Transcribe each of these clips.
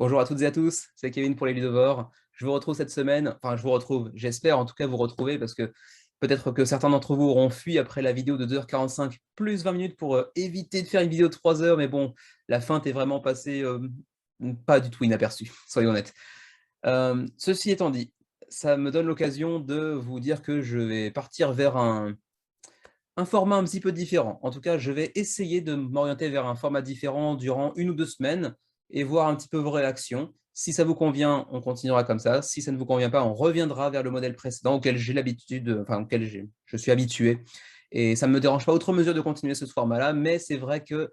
Bonjour à toutes et à tous, c'est Kevin pour les Ludovores. Je vous retrouve cette semaine, enfin je vous retrouve, j'espère en tout cas vous retrouver parce que peut-être que certains d'entre vous auront fui après la vidéo de 2h45 plus 20 minutes pour éviter de faire une vidéo de 3 heures, mais bon, la feinte est vraiment passée pas du tout inaperçue, soyons honnêtes. Ceci étant dit, ça me donne l'occasion de vous dire que je vais partir vers un format un petit peu différent. En tout cas, je vais essayer de m'orienter vers un format différent durant 1 ou 2 semaines et voir un petit peu vos réactions. Si ça vous convient, on continuera comme ça. Si ça ne vous convient pas, on reviendra vers le modèle précédent auquel j'ai l'habitude, enfin auquel je suis habitué. Et ça ne me dérange pas outre mesure de continuer ce format-là, mais c'est vrai que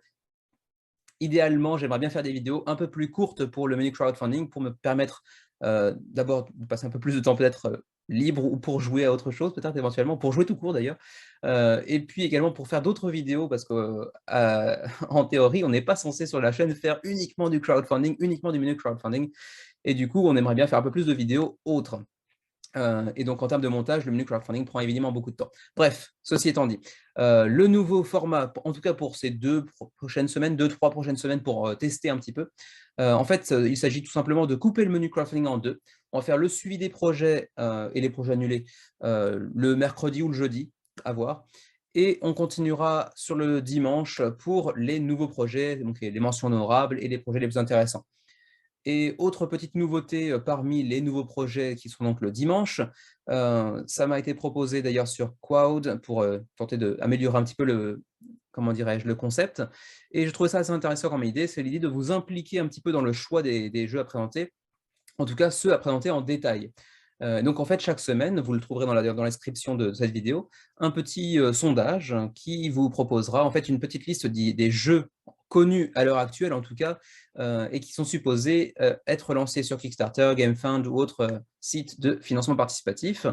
idéalement, j'aimerais bien faire des vidéos un peu plus courtes pour le menu crowdfunding pour me permettre d'abord de passer un peu plus de temps peut-être libre ou pour jouer à autre chose, peut-être éventuellement, pour jouer tout court d'ailleurs. Et puis également pour faire d'autres vidéos parce que en théorie, on n'est pas censé sur la chaîne faire uniquement du crowdfunding, uniquement du menu crowdfunding. Et du coup, on aimerait bien faire un peu plus de vidéos autres. Et donc en termes de montage, le menu crowdfunding prend évidemment beaucoup de temps. Bref, ceci étant dit, le nouveau format, en tout cas pour ces prochaines semaines, 2-3 prochaines semaines pour tester un petit peu, en fait, il s'agit tout simplement de couper le menu crowdfunding en deux. On va faire le suivi des projets et les projets annulés le mercredi ou le jeudi, à voir. Et on continuera sur le dimanche pour les nouveaux projets, donc les mentions honorables et les projets les plus intéressants. Et autre petite nouveauté parmi les nouveaux projets qui seront donc le dimanche, ça m'a été proposé d'ailleurs sur Quoud pour tenter d'améliorer un petit peu le, comment dirais-je, le concept. Et je trouvais ça assez intéressant comme idée, c'est l'idée de vous impliquer un petit peu dans le choix des jeux à présenter, en tout cas ceux à présenter en détail. Donc en fait, chaque semaine, vous le trouverez dans la description de cette vidéo, un petit sondage qui vous proposera en fait une petite liste des jeux connus à l'heure actuelle en tout cas, et qui sont supposés être lancés sur Kickstarter, GameFund ou autres sites de financement participatif.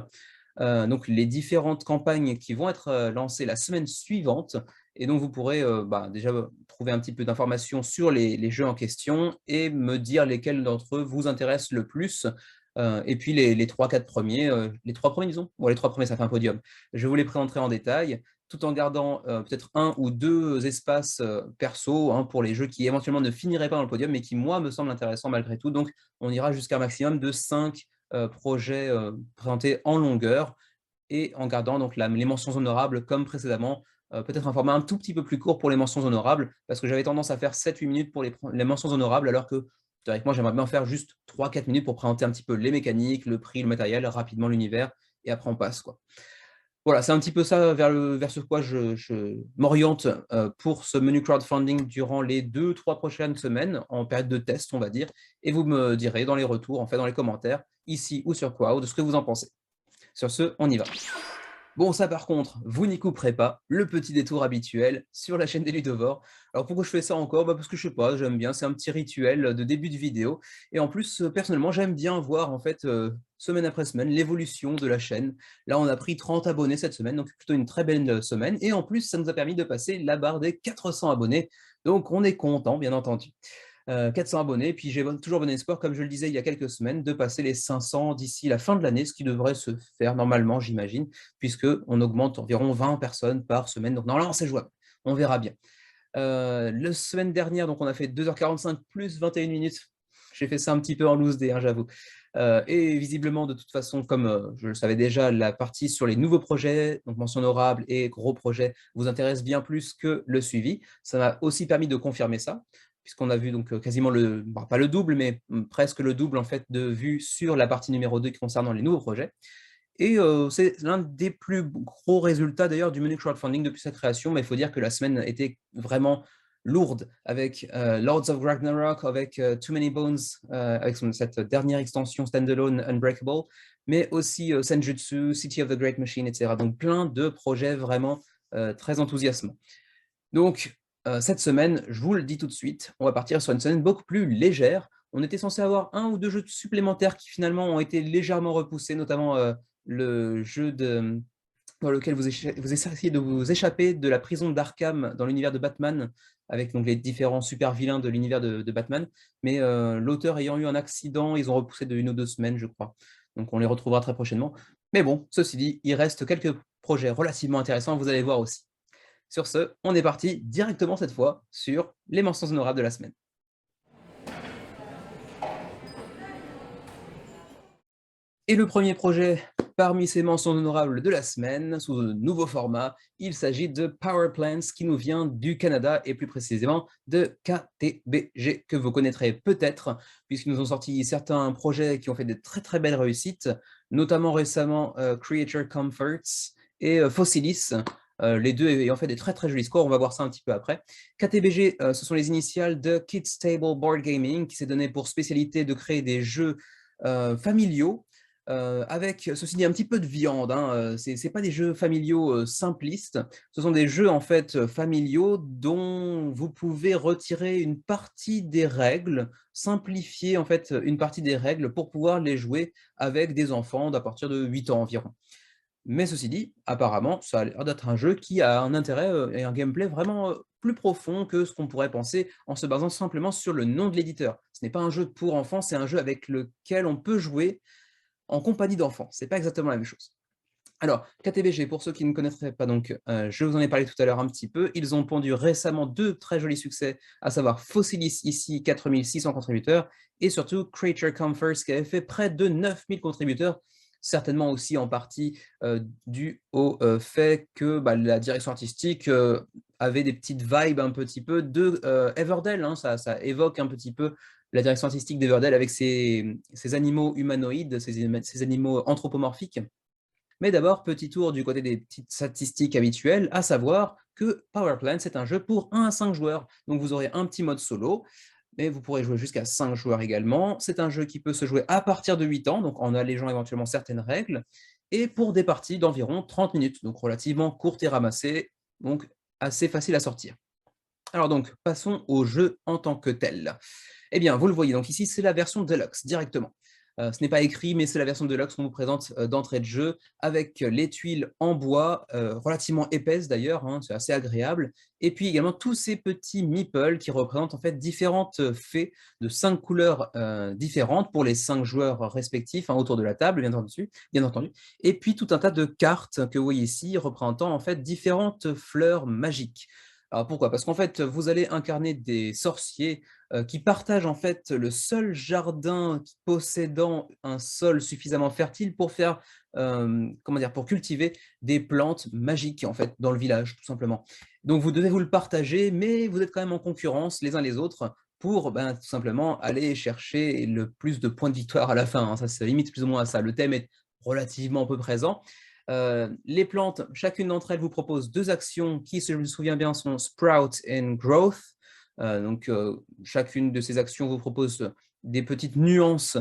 Donc les différentes campagnes qui vont être lancées la semaine suivante, et donc vous pourrez déjà trouver un petit peu d'informations sur les jeux en question et me dire lesquels d'entre eux vous intéressent le plus. Et puis les 3-4 premiers, les 3 premiers disons, bon les 3 premiers ça fait un podium, je vous les présenterai en détail, tout en gardant peut-être 1 ou 2 espaces perso hein, pour les jeux qui éventuellement ne finiraient pas dans le podium, mais qui moi me semblent intéressants malgré tout, donc on ira jusqu'à un maximum de 5 projets présentés en longueur, et en gardant donc les mentions honorables comme précédemment, peut-être un format un tout petit peu plus court pour les mentions honorables, parce que j'avais tendance à faire 7-8 minutes pour les mentions honorables, alors que théoriquement j'aimerais bien faire juste 3-4 minutes pour présenter un petit peu les mécaniques, le prix, le matériel, rapidement l'univers, et après on passe quoi. Voilà, c'est un petit peu ça vers ce quoi je m'oriente pour ce menu crowdfunding durant les 2-3 prochaines semaines, en période de test on va dire, et vous me direz dans les retours, en fait dans les commentaires, ici ou sur Quoud, de ce que vous en pensez. Sur ce, on y va. Bon, ça par contre, vous n'y couperez pas, le petit détour habituel sur la chaîne des Ludovores. Alors pourquoi je fais ça encore? Parce que je sais pas, j'aime bien, c'est un petit rituel de début de vidéo. Et en plus, personnellement, j'aime bien voir en fait, semaine après semaine, l'évolution de la chaîne. Là, on a pris 30 abonnés cette semaine, donc plutôt une très belle semaine. Et en plus, ça nous a permis de passer la barre des 400 abonnés. Donc on est content, bien entendu. 400 abonnés, puis j'ai toujours bon espoir, comme je le disais il y a quelques semaines, de passer les 500 d'ici la fin de l'année, ce qui devrait se faire normalement, j'imagine, puisqu'on augmente environ 20 personnes par semaine. Donc normalement, c'est jouable. On verra bien. La semaine dernière, donc on a fait 2h45 plus 21 minutes. J'ai fait ça un petit peu en loose day, hein, j'avoue. Et visiblement, de toute façon, comme je le savais déjà, la partie sur les nouveaux projets, donc mention honorable et gros projets, vous intéresse bien plus que le suivi. Ça m'a aussi permis de confirmer ça, puisqu'on a vu donc quasiment pas le double, mais presque le double en fait de vues sur la partie numéro 2 concernant les nouveaux projets. Et c'est l'un des plus gros résultats d'ailleurs du menu crowdfunding depuis sa création, mais il faut dire que la semaine était vraiment lourde avec Lords of Ragnarok, avec Too Many Bones, avec cette dernière extension standalone Unbreakable, mais aussi Senjutsu, City of the Great Machine, etc. Donc plein de projets vraiment très enthousiasmants. Donc cette semaine, je vous le dis tout de suite, on va partir sur une semaine beaucoup plus légère. On était censé avoir 1 ou 2 jeux supplémentaires qui finalement ont été légèrement repoussés, notamment le jeu dans lequel vous essayez de vous échapper de la prison d'Arkham dans l'univers de Batman, avec donc les différents super vilains de l'univers de Batman. Mais l'auteur ayant eu un accident, ils ont repoussé de 1 ou 2 semaines, je crois. Donc on les retrouvera très prochainement. Mais bon, ceci dit, il reste quelques projets relativement intéressants, vous allez voir aussi. Sur ce, on est parti directement cette fois sur les mentions honorables de la semaine. Et le premier projet parmi ces mentions honorables de la semaine, sous un nouveau format, il s'agit de Power Plants qui nous vient du Canada et plus précisément de KTBG, que vous connaîtrez peut-être, puisqu'ils nous ont sorti certains projets qui ont fait de très très belles réussites, notamment récemment Creature Comforts et Fossilis, les deux ayant fait des très très jolis scores, on va voir ça un petit peu après. KTBG, ce sont les initiales de Kids Table Board Gaming, qui s'est donné pour spécialité de créer des jeux familiaux, avec, ceci dit, un petit peu de viande, hein, c'est pas des jeux familiaux simplistes, ce sont des jeux en fait familiaux dont vous pouvez retirer une partie des règles, simplifier en fait une partie des règles pour pouvoir les jouer avec des enfants d'à partir de 8 ans environ. Mais ceci dit, apparemment, ça a l'air d'être un jeu qui a un intérêt et un gameplay vraiment plus profond que ce qu'on pourrait penser en se basant simplement sur le nom de l'éditeur. Ce n'est pas un jeu pour enfants, c'est un jeu avec lequel on peut jouer en compagnie d'enfants. C'est pas exactement la même chose. Alors, KTBG, pour ceux qui ne connaîtraient pas, donc, je vous en ai parlé tout à l'heure un petit peu, ils ont pondu récemment 2 très jolis succès, à savoir Fossilis, ici 4600 contributeurs, et surtout Creature Comforts, qui avait fait près de 9000 contributeurs, certainement aussi en partie dû au fait que la direction artistique avait des petites vibes un petit peu de Everdell, hein, ça évoque un petit peu la direction artistique d'Everdell avec ces animaux humanoïdes, ces animaux anthropomorphiques. Mais d'abord, petit tour du côté des petites statistiques habituelles, à savoir que Power Plants c'est un jeu pour 1 à 5 joueurs. Donc vous aurez un petit mode solo, mais vous pourrez jouer jusqu'à 5 joueurs également. C'est un jeu qui peut se jouer à partir de 8 ans, donc en allégeant éventuellement certaines règles, et pour des parties d'environ 30 minutes, donc relativement courtes et ramassées, donc assez facile à sortir. Alors donc, passons au jeu en tant que tel. Eh bien, vous le voyez, donc ici, c'est la version Deluxe, directement. Ce n'est pas écrit, mais c'est la version Deluxe qu'on vous présente d'entrée de jeu, avec les tuiles en bois, relativement épaisses d'ailleurs, hein, c'est assez agréable, et puis également tous ces petits meeples qui représentent en fait différentes fées de 5 couleurs différentes pour les 5 joueurs respectifs, hein, autour de la table, bien entendu, et puis tout un tas de cartes que vous voyez ici, représentant en fait différentes fleurs magiques. Alors pourquoi? Parce qu'en fait, vous allez incarner des sorciers qui partagent en fait le seul jardin possédant un sol suffisamment fertile pour faire, comment dire? Pour cultiver des plantes magiques en fait dans le village, tout simplement. Donc vous devez vous le partager, mais vous êtes quand même en concurrence les uns les autres pour, tout simplement aller chercher le plus de points de victoire à la fin, hein. Ça se limite plus ou moins à ça. Le thème est relativement peu présent. Les plantes, chacune d'entre elles vous propose 2 actions qui, si je me souviens bien, sont Sprout and Growth. Donc, chacune de ces actions vous propose des petites nuances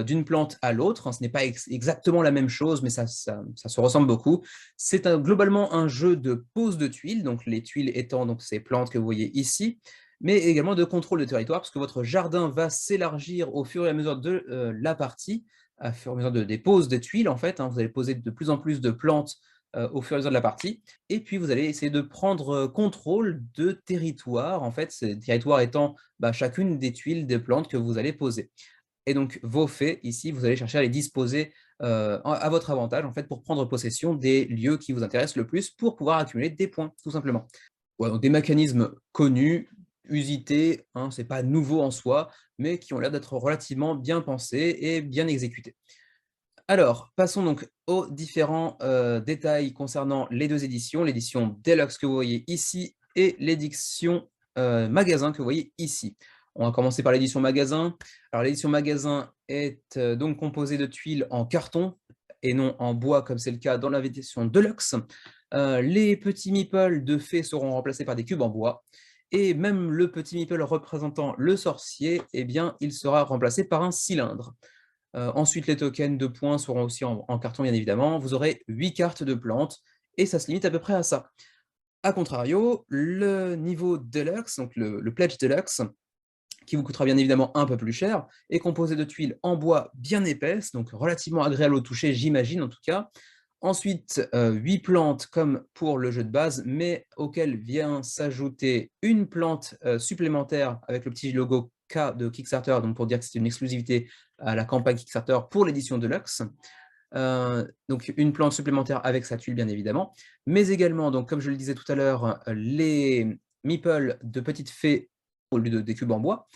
d'une plante à l'autre, hein. Ce n'est pas exactement la même chose, mais ça se ressemble beaucoup. C'est globalement un jeu de pose de tuiles, donc les tuiles étant donc ces plantes que vous voyez ici, mais également de contrôle de territoire, parce que votre jardin va s'élargir au fur et à mesure de la partie, à fur et à mesure des poses des tuiles, en fait, hein. Vous allez poser de plus en plus de plantes au fur et à mesure de la partie. Et puis, vous allez essayer de prendre contrôle de territoire, en fait, ces territoires étant chacune des tuiles des plantes que vous allez poser. Et donc, vos fées, ici, vous allez chercher à les disposer à votre avantage, en fait, pour prendre possession des lieux qui vous intéressent le plus, pour pouvoir accumuler des points, tout simplement. Ouais, donc des mécanismes connus, usités, hein, c'est pas nouveau en soi, mais qui ont l'air d'être relativement bien pensés et bien exécutés. Alors, passons donc aux différents détails concernant les 2 éditions, l'édition Deluxe que vous voyez ici et l'édition magasin que vous voyez ici. On va commencer par l'édition magasin. Alors l'édition magasin est donc composée de tuiles en carton et non en bois comme c'est le cas dans la version Deluxe. Les petits meeples de fées seront remplacés par des cubes en bois. Et même le petit meeple représentant le sorcier, eh bien, il sera remplacé par un cylindre. Ensuite, les tokens de points seront aussi en carton, bien évidemment. Vous aurez 8 cartes de plantes, et ça se limite à peu près à ça. A contrario, le niveau Deluxe, donc le Pledge Deluxe, qui vous coûtera bien évidemment un peu plus cher, est composé de tuiles en bois bien épaisses, donc relativement agréable au toucher, j'imagine en tout cas. Ensuite, 8 plantes comme pour le jeu de base, mais auquel vient s'ajouter une plante supplémentaire avec le petit logo K de Kickstarter, donc pour dire que c'est une exclusivité à la campagne Kickstarter pour l'édition Deluxe. Donc une plante supplémentaire avec sa tuile bien évidemment, mais également, donc, comme je le disais tout à l'heure, les meeples de petites fées au lieu des cubes en bois,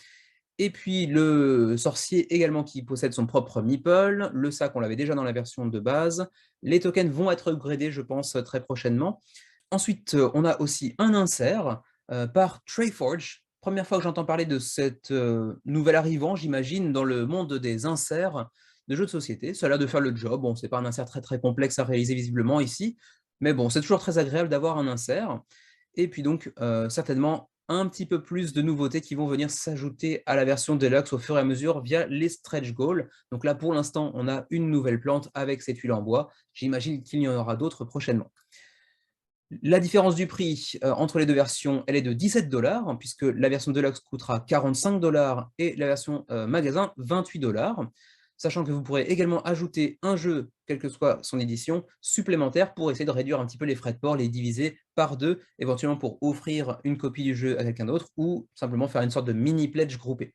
Et puis le sorcier également qui possède son propre meeple, le sac on l'avait déjà dans la version de base, les tokens vont être upgradés je pense très prochainement. Ensuite on a aussi un insert par Trayforge, première fois que j'entends parler de cette nouvel arrivant j'imagine dans le monde des inserts de jeux de société, ça a l'air de faire le job, bon c'est pas un insert très complexe à réaliser visiblement ici, mais bon c'est toujours très agréable d'avoir un insert. Et puis donc, certainement un petit peu plus de nouveautés qui vont venir s'ajouter à la version Deluxe au fur et à mesure via les stretch goals. Donc là, pour l'instant, on a une nouvelle plante avec cette huile en bois. J'imagine qu'il y en aura d'autres prochainement. La différence du prix entre les deux versions, elle est de 17 $, hein, puisque la version Deluxe coûtera 45 $ et la version magasin 28 $. Sachant que vous pourrez également ajouter un jeu, quelle que soit son édition, supplémentaire pour essayer de réduire un petit peu les frais de port, les diviser par deux, éventuellement pour offrir une copie du jeu à quelqu'un d'autre ou simplement faire une sorte de mini pledge groupé.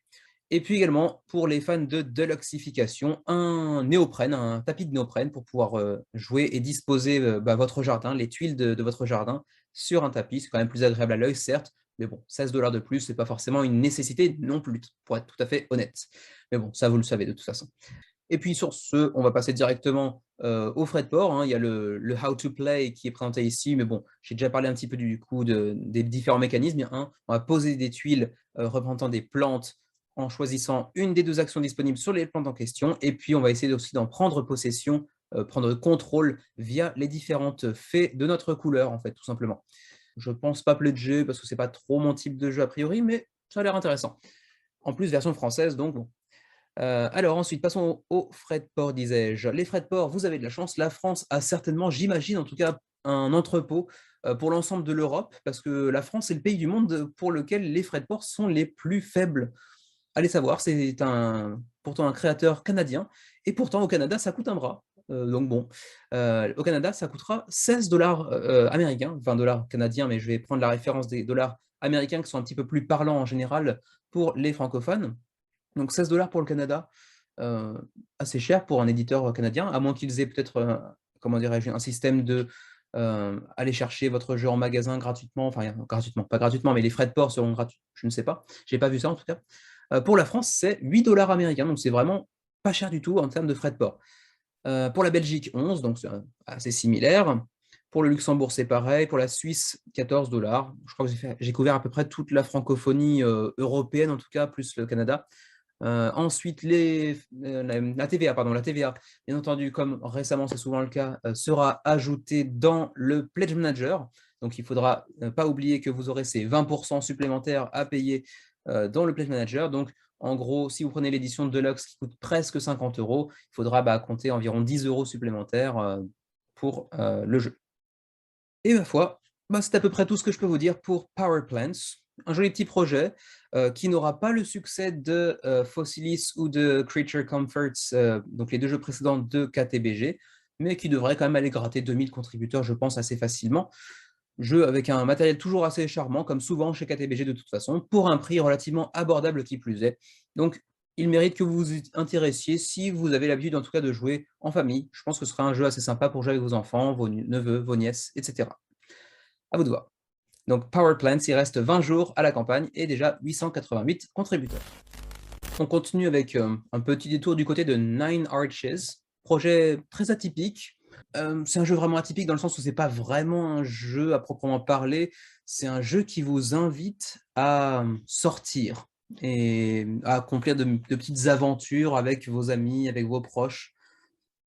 Et puis également, pour les fans de deluxification, un néoprène, un tapis de néoprène pour pouvoir jouer et disposer votre jardin, les tuiles de votre jardin sur un tapis. C'est quand même plus agréable à l'œil, certes, mais bon, 16 $ de plus, c'est pas forcément une nécessité non plus, pour être tout à fait honnête. Mais bon, ça vous le savez de toute façon. Et puis sur ce, on va passer directement aux frais de port, hein. Il y a le How to Play qui est présenté ici, mais bon, j'ai déjà parlé un petit peu du coup des différents mécanismes. On va poser des tuiles représentant des plantes en choisissant une des deux actions disponibles sur les plantes en question, et puis on va essayer aussi d'en prendre possession, prendre contrôle via les différentes fées de notre couleur, en fait, tout simplement. Je pense pas pledger parce que c'est pas trop mon type de jeu a priori, mais ça a l'air intéressant. En plus, version française, donc bon. Alors ensuite, passons aux frais de port, disais-je. Les frais de port, vous avez de la chance. La France a certainement, j'imagine en tout cas, un entrepôt pour l'ensemble de l'Europe, parce que la France est le pays du monde pour lequel les frais de port sont les plus faibles. Allez savoir, c'est pourtant un créateur canadien, et pourtant au Canada, ça coûte un bras. Donc bon, au Canada, ça coûtera 16 $ américains, 20 $ canadiens, mais je vais prendre la référence des dollars américains qui sont un petit peu plus parlants en général pour les francophones. Donc 16 $ pour le Canada, assez cher pour un éditeur canadien, à moins qu'ils aient peut-être, comment dirais-je, un système de aller chercher votre jeu en magasin gratuitement, enfin gratuitement, pas gratuitement, mais les frais de port seront gratuits, je ne sais pas, j'ai pas vu ça en tout cas. Pour la France, c'est 8 $ américains, donc c'est vraiment pas cher du tout en termes de frais de port. Pour la Belgique, 11, donc c'est assez similaire. Pour le Luxembourg, c'est pareil. Pour la Suisse, 14 $. Je crois que j'ai couvert à peu près toute la francophonie européenne, en tout cas, plus le Canada. Ensuite, la TVA, pardon, la TVA, bien entendu, comme récemment c'est souvent le cas, sera ajoutée dans le Pledge Manager. Donc, il ne faudra pas oublier que vous aurez ces 20% supplémentaires à payer dans le Pledge Manager. Donc, en gros, si vous prenez l'édition Deluxe qui coûte presque 50 €, il faudra compter environ 10 € supplémentaires pour le jeu. Et ma foi, c'est à peu près tout ce que je peux vous dire pour Power Plants. Un joli petit projet qui n'aura pas le succès de Fossilis ou de Creature Comforts, donc les deux jeux précédents de KTBG, mais qui devrait quand même aller gratter 2000 contributeurs, je pense, assez facilement. Jeu avec un matériel toujours assez charmant, comme souvent chez KTBG de toute façon, pour un prix relativement abordable qui plus est. Donc, il mérite que vous vous y intéressiez si vous avez l'habitude en tout cas de jouer en famille. Je pense que ce sera un jeu assez sympa pour jouer avec vos enfants, vos neveux, vos nièces, etc. À vous de voir. Donc Power Plants, il reste 20 jours à la campagne et déjà 888 contributeurs. On continue avec un petit détour du côté de Nine Arches, projet très atypique. C'est un jeu vraiment atypique dans le sens où c'est pas vraiment un jeu à proprement parler, c'est un jeu qui vous invite à sortir et à accomplir de petites aventures avec vos amis, avec vos proches.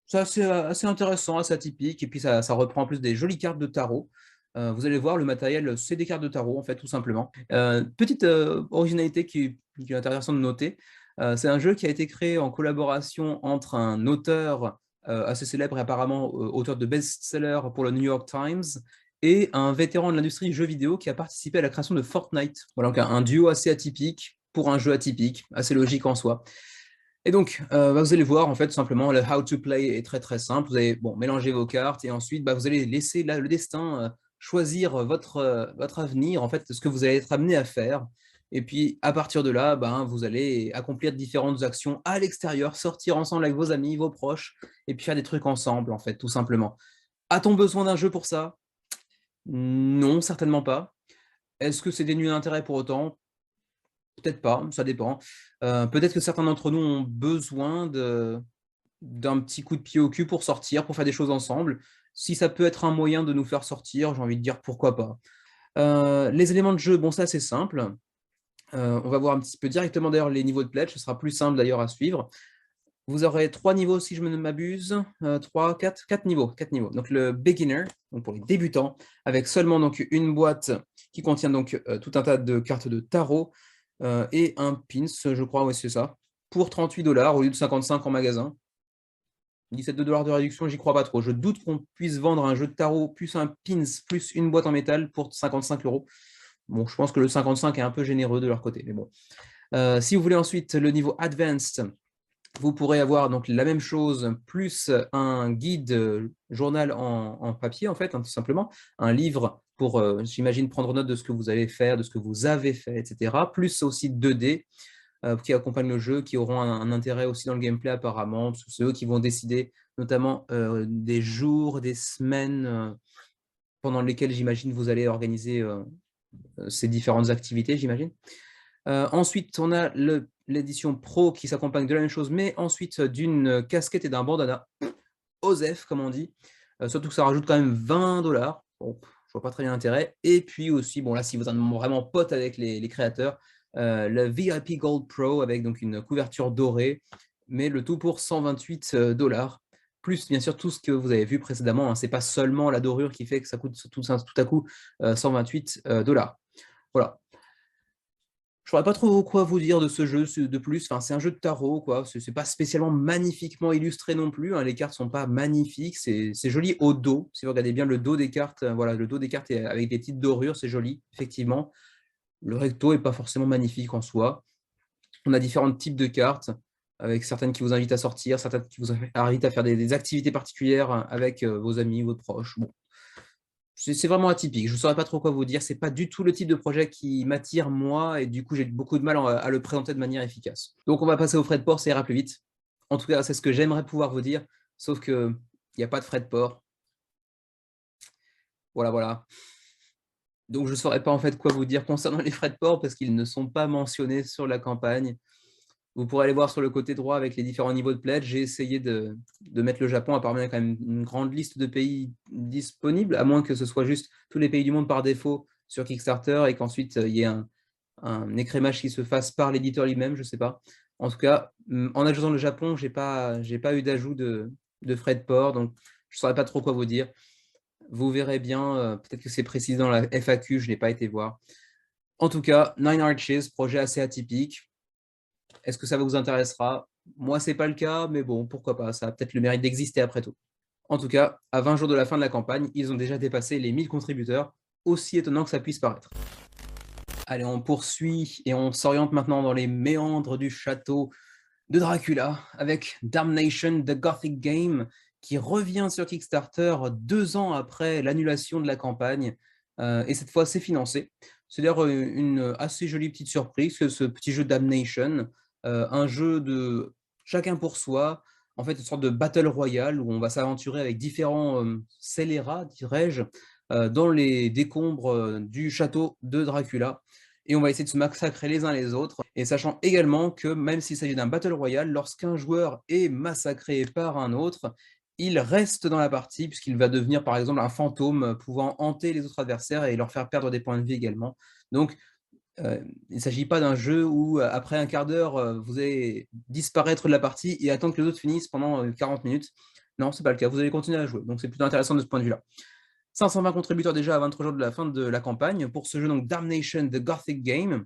C'est assez intéressant, assez atypique, et puis ça reprend en plus des jolies cartes de tarot. Vous allez voir, le matériel, c'est des cartes de tarot, en fait, tout simplement. Petite originalité qui est intéressante de noter, c'est un jeu qui a été créé en collaboration entre un auteur assez célèbre et apparemment auteur de best-seller pour le New York Times, et un vétéran de l'industrie jeux vidéo qui a participé à la création de Fortnite. Voilà, donc un duo assez atypique pour un jeu atypique, assez logique en soi. Et donc, vous allez voir, en fait, tout simplement, le how to play est très simple. Vous allez mélanger vos cartes et ensuite, vous allez laisser le destin choisir votre avenir, en fait, ce que vous allez être amené à faire. Et puis, à partir de là, vous allez accomplir différentes actions à l'extérieur, sortir ensemble avec vos amis, vos proches, et puis faire des trucs ensemble, en fait, tout simplement. A-t-on besoin d'un jeu pour ça? Non, certainement pas. Est-ce que c'est dénué d'intérêt pour autant? peut-être pas, ça dépend. Peut-être que certains d'entre nous ont besoin d'un petit coup de pied au cul pour sortir, pour faire des choses ensemble. Si ça peut être un moyen de nous faire sortir, j'ai envie de dire pourquoi pas. Les éléments de jeu, bon ça c'est simple. On va voir un petit peu directement d'ailleurs les niveaux de pledge, ce sera plus simple d'ailleurs à suivre. Vous aurez 3 niveaux si je ne m'abuse, 3, 4 niveaux, 4 niveaux. Donc le beginner, donc pour les débutants, avec seulement donc une boîte qui contient donc tout un tas de cartes de tarot et un pins, je crois, oui c'est ça, pour 38 $ au lieu de 55 en magasin. 17 $ de réduction, j'y crois pas trop. Je doute qu'on puisse vendre un jeu de tarot plus un pins plus une boîte en métal pour 55 €. Bon, je pense que le 55 est un peu généreux de leur côté, mais bon. Si vous voulez ensuite le niveau Advanced, vous pourrez avoir donc la même chose, plus un guide journal en papier, en fait, hein, tout simplement. Un livre pour, j'imagine, prendre note de ce que vous allez faire, de ce que vous avez fait, etc. Plus aussi 2D qui accompagnent le jeu, qui auront un intérêt aussi dans le gameplay apparemment, parce que c'est eux qui vont décider notamment des jours, des semaines pendant lesquelles, j'imagine, vous allez organiser ces différentes activités, j'imagine. Ensuite, on a l'édition Pro qui s'accompagne de la même chose, mais ensuite d'une casquette et d'un bandana. OSEF, comme on dit. Surtout que ça rajoute quand même 20 $. Bon, je vois pas très bien l'intérêt. Et puis aussi, bon là, si vous êtes vraiment pote avec les créateurs, le VIP Gold Pro avec donc une couverture dorée, mais le tout pour 128 $. Plus bien sûr tout ce que vous avez vu précédemment. Hein. C'est pas seulement la dorure qui fait que ça coûte tout à coup 128 $. Voilà. Je ne saurais pas trop quoi vous dire de ce jeu de plus. Enfin, c'est un jeu de tarot, quoi. C'est pas spécialement magnifiquement illustré non plus. Hein. Les cartes sont pas magnifiques. C'est joli au dos. Si vous regardez bien le dos des cartes, voilà, le dos des cartes est avec des petites dorures, c'est joli, effectivement. Le recto est pas forcément magnifique en soi. On a différents types de cartes, avec certaines qui vous invitent à sortir, certaines qui vous invitent à faire des activités particulières avec vos amis, vos proches. Bon, c'est vraiment atypique. Je ne saurais pas trop quoi vous dire. C'est pas du tout le type de projet qui m'attire moi et du coup j'ai beaucoup de mal à le présenter de manière efficace. Donc on va passer aux frais de port, ça ira plus vite. En tout cas, c'est ce que j'aimerais pouvoir vous dire, sauf que il n'y a pas de frais de port. Voilà, voilà. Donc je ne saurais pas en fait quoi vous dire concernant les frais de port parce qu'ils ne sont pas mentionnés sur la campagne. Vous pourrez aller voir sur le côté droit avec les différents niveaux de pledge. J'ai essayé de mettre le Japon, apparemment il y a quand même une grande liste de pays disponibles, à moins que ce soit juste tous les pays du monde par défaut sur Kickstarter et qu'ensuite il y ait un écrémage qui se fasse par l'éditeur lui-même, je ne sais pas. En tout cas, en ajoutant le Japon, je n'ai pas eu d'ajout de frais de port, donc je ne saurais pas trop quoi vous dire. Vous verrez bien, peut-être que c'est précisé dans la FAQ, je n'ai pas été voir. En tout cas, Nine Arches, projet assez atypique. Est-ce que ça vous intéressera? Moi, ce n'est pas le cas, mais bon, pourquoi pas, ça a peut-être le mérite d'exister après tout. En tout cas, à 20 jours de la fin de la campagne, ils ont déjà dépassé les 1000 contributeurs, aussi étonnant que ça puisse paraître. Allez, on poursuit et on s'oriente maintenant dans les méandres du château de Dracula avec Damnation, The Gothic Game, qui revient sur Kickstarter 2 ans après l'annulation de la campagne. Et cette fois, c'est financé. C'est d'ailleurs une assez jolie petite surprise, que ce petit jeu Damnation, un jeu de chacun pour soi, en fait, une sorte de battle royale où on va s'aventurer avec différents scélérats, dirais-je, dans les décombres du château de Dracula. Et on va essayer de se massacrer les uns les autres. Et sachant également que même s'il s'agit d'un battle royale, lorsqu'un joueur est massacré par un autre, il reste dans la partie puisqu'il va devenir par exemple un fantôme pouvant hanter les autres adversaires et leur faire perdre des points de vie également. Donc il ne s'agit pas d'un jeu où après un quart d'heure, vous allez disparaître de la partie et attendre que les autres finissent pendant 40 minutes. Non, ce n'est pas le cas, vous allez continuer à jouer. Donc c'est plutôt intéressant de ce point de vue-là. 520 contributeurs déjà à 23 jours de la fin de la campagne pour ce jeu donc Damnation The Gothic Game,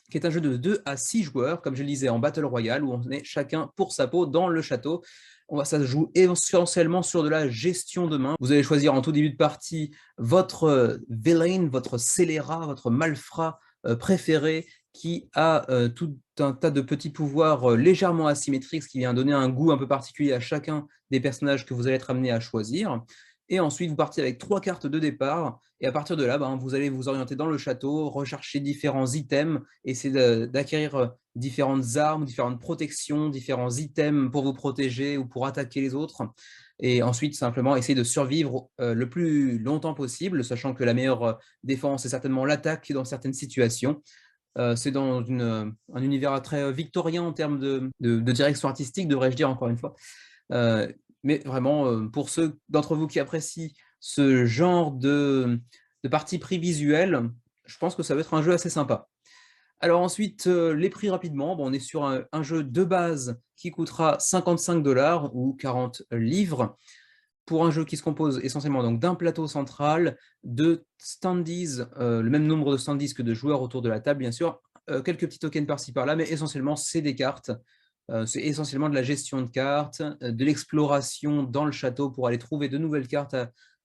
qui est un jeu de 2 à 6 joueurs, comme je le disais, en Battle Royale, où on est chacun pour sa peau dans le château. Ça se joue essentiellement sur de la gestion de main. Vous allez choisir en tout début de partie votre villain, votre scélérat, votre malfrat préféré, qui a tout un tas de petits pouvoirs légèrement asymétriques, ce qui vient donner un goût un peu particulier à chacun des personnages que vous allez être amené à choisir. Et ensuite, vous partez avec 3 cartes de départ. Et à partir de là, vous allez vous orienter dans le château, rechercher différents items, essayer d'acquérir différentes armes, différentes protections, différents items pour vous protéger ou pour attaquer les autres. Et ensuite, simplement, essayer de survivre le plus longtemps possible, sachant que la meilleure défense est certainement l'attaque dans certaines situations. C'est dans un univers très victorien en termes de direction artistique, devrais-je dire encore une fois. Mais vraiment, pour ceux d'entre vous qui apprécient ce genre de parti pris visuel, je pense que ça va être un jeu assez sympa. Alors ensuite, les prix rapidement, bon, on est sur un jeu de base qui coûtera 55 $ ou 40 livres, pour un jeu qui se compose essentiellement donc d'un plateau central, de standees, le même nombre de standees que de joueurs autour de la table, bien sûr, quelques petits tokens par-ci par-là, mais essentiellement, c'est des cartes. C'est essentiellement de la gestion de cartes, de l'exploration dans le château pour aller trouver de nouvelles cartes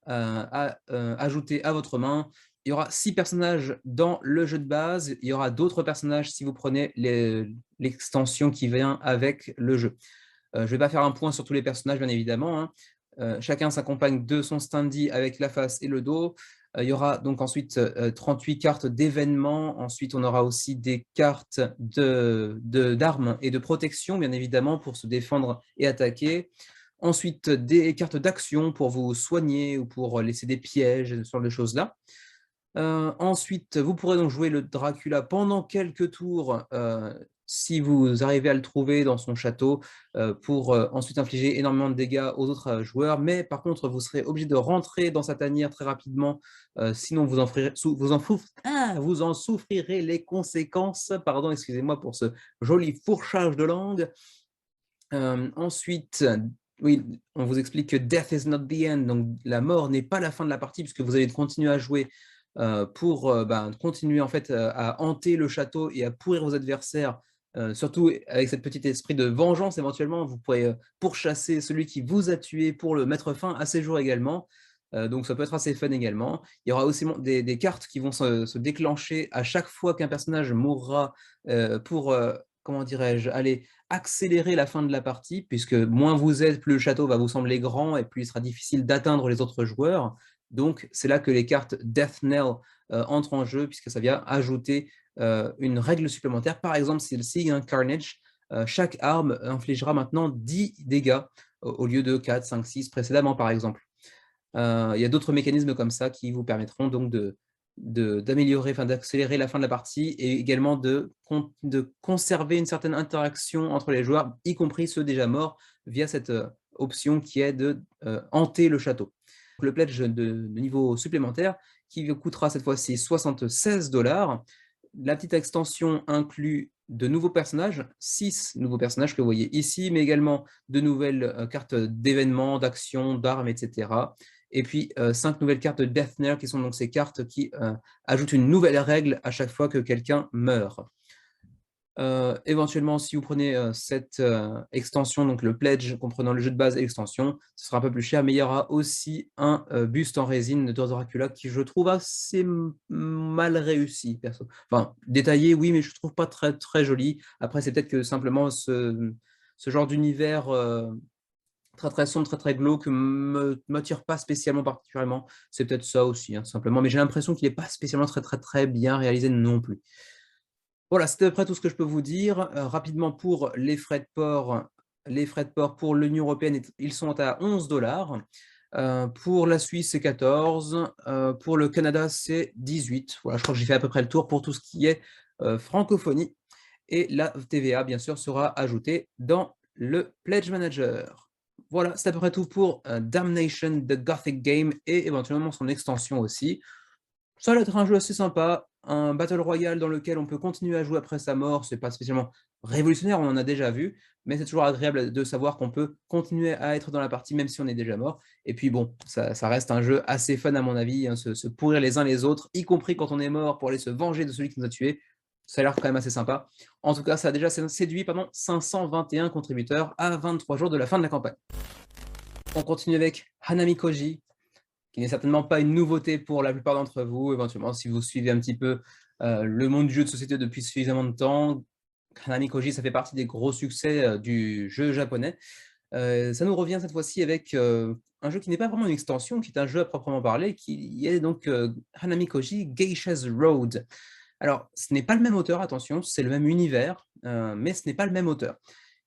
à ajouter à votre main. Il y aura 6 personnages dans le jeu de base. Il y aura d'autres personnages si vous prenez l'extension qui vient avec le jeu. Je ne vais pas faire un point sur tous les personnages, bien évidemment, hein. Chacun s'accompagne de son standee avec la face et le dos. Il y aura donc ensuite 38 cartes d'événements. Ensuite, on aura aussi des cartes d'armes et de protection, bien évidemment, pour se défendre et attaquer. Ensuite, des cartes d'action pour vous soigner ou pour laisser des pièges, ce genre de choses-là. Ensuite, vous pourrez donc jouer le Dracula pendant quelques tours, si vous arrivez à le trouver dans son château, pour ensuite infliger énormément de dégâts aux autres joueurs. Mais par contre, vous serez obligé de rentrer dans sa tanière très rapidement, sinon vous en souffrirez les conséquences. Pardon, excusez-moi pour ce joli fourchage de langue. Ensuite, oui, on vous explique que Death is not the end, donc la mort n'est pas la fin de la partie, puisque vous allez continuer à jouer pour continuer en fait à hanter le château et à pourrir vos adversaires, surtout avec cette petite esprit de vengeance éventuellement. Vous pourrez pourchasser celui qui vous a tué pour le mettre fin à ses jours également. Donc ça peut être assez fun également. Il y aura aussi des cartes qui vont se déclencher à chaque fois qu'un personnage mourra pour, comment dirais-je, aller accélérer la fin de la partie, puisque moins vous êtes, plus le château va vous sembler grand et plus il sera difficile d'atteindre les autres joueurs. Donc, c'est là que les cartes Death Knell entrent en jeu, puisque ça vient ajouter une règle supplémentaire. Par exemple, celle-ci, un Carnage, chaque arme infligera maintenant 10 dégâts au lieu de 4, 5, 6 précédemment, par exemple. Il y a d'autres mécanismes comme ça qui vous permettront donc d'améliorer, enfin d'accélérer la fin de la partie et également de conserver une certaine interaction entre les joueurs, y compris ceux déjà morts, via cette option qui est de hanter le château. Le pledge de niveau supplémentaire qui coûtera cette fois-ci 76 $. La petite extension inclut de nouveaux personnages, 6 nouveaux personnages que vous voyez ici, mais également de nouvelles cartes d'événements, d'actions, d'armes, etc. Et puis 5 nouvelles cartes de Death Knell qui sont donc ces cartes qui ajoutent une nouvelle règle à chaque fois que quelqu'un meurt. Éventuellement, si vous prenez cette extension, donc le pledge comprenant le jeu de base et l'extension, ce sera un peu plus cher, mais il y aura aussi un buste en résine de Dracula qui je trouve assez mal réussi, perso. Enfin, détaillé, oui, mais je ne trouve pas très, très joli. Après, c'est peut-être que simplement ce genre d'univers très, très sombre, très, très glauque ne m'attire pas spécialement particulièrement. C'est peut-être ça aussi, hein, simplement. Mais j'ai l'impression qu'il n'est pas spécialement très, très, très bien réalisé non plus. Voilà, c'est à peu près tout ce que je peux vous dire. Rapidement, pour les frais de port pour l'Union européenne, ils sont à 11 $. Pour la Suisse, c'est 14. Pour le Canada, c'est 18. Voilà, je crois que j'ai fait à peu près le tour pour tout ce qui est francophonie. Et la TVA, bien sûr, sera ajoutée dans le Pledge Manager. Voilà, c'est à peu près tout pour Damnation, The Gothic Game, et éventuellement son extension aussi. Ça va être un jeu assez sympa, un Battle Royale dans lequel on peut continuer à jouer après sa mort. C'est pas spécialement révolutionnaire, on en a déjà vu, mais c'est toujours agréable de savoir qu'on peut continuer à être dans la partie même si on est déjà mort. Et puis bon, ça reste un jeu assez fun à mon avis, hein, se pourrir les uns les autres, y compris quand on est mort pour aller se venger de celui qui nous a tués. Ça a l'air quand même assez sympa. En tout cas, ça a déjà séduit 521 contributeurs à 23 jours de la fin de la campagne. On continue avec Hanami Koji, qui n'est certainement pas une nouveauté pour la plupart d'entre vous. Éventuellement, si vous suivez un petit peu le monde du jeu de société depuis suffisamment de temps, Hanami Koji, ça fait partie des gros succès du jeu japonais. Ça nous revient cette fois-ci avec un jeu qui n'est pas vraiment une extension, qui est un jeu à proprement parler, qui est donc Hanami Koji Geisha's Road. Alors, ce n'est pas le même auteur, attention, c'est le même univers, mais ce n'est pas le même auteur.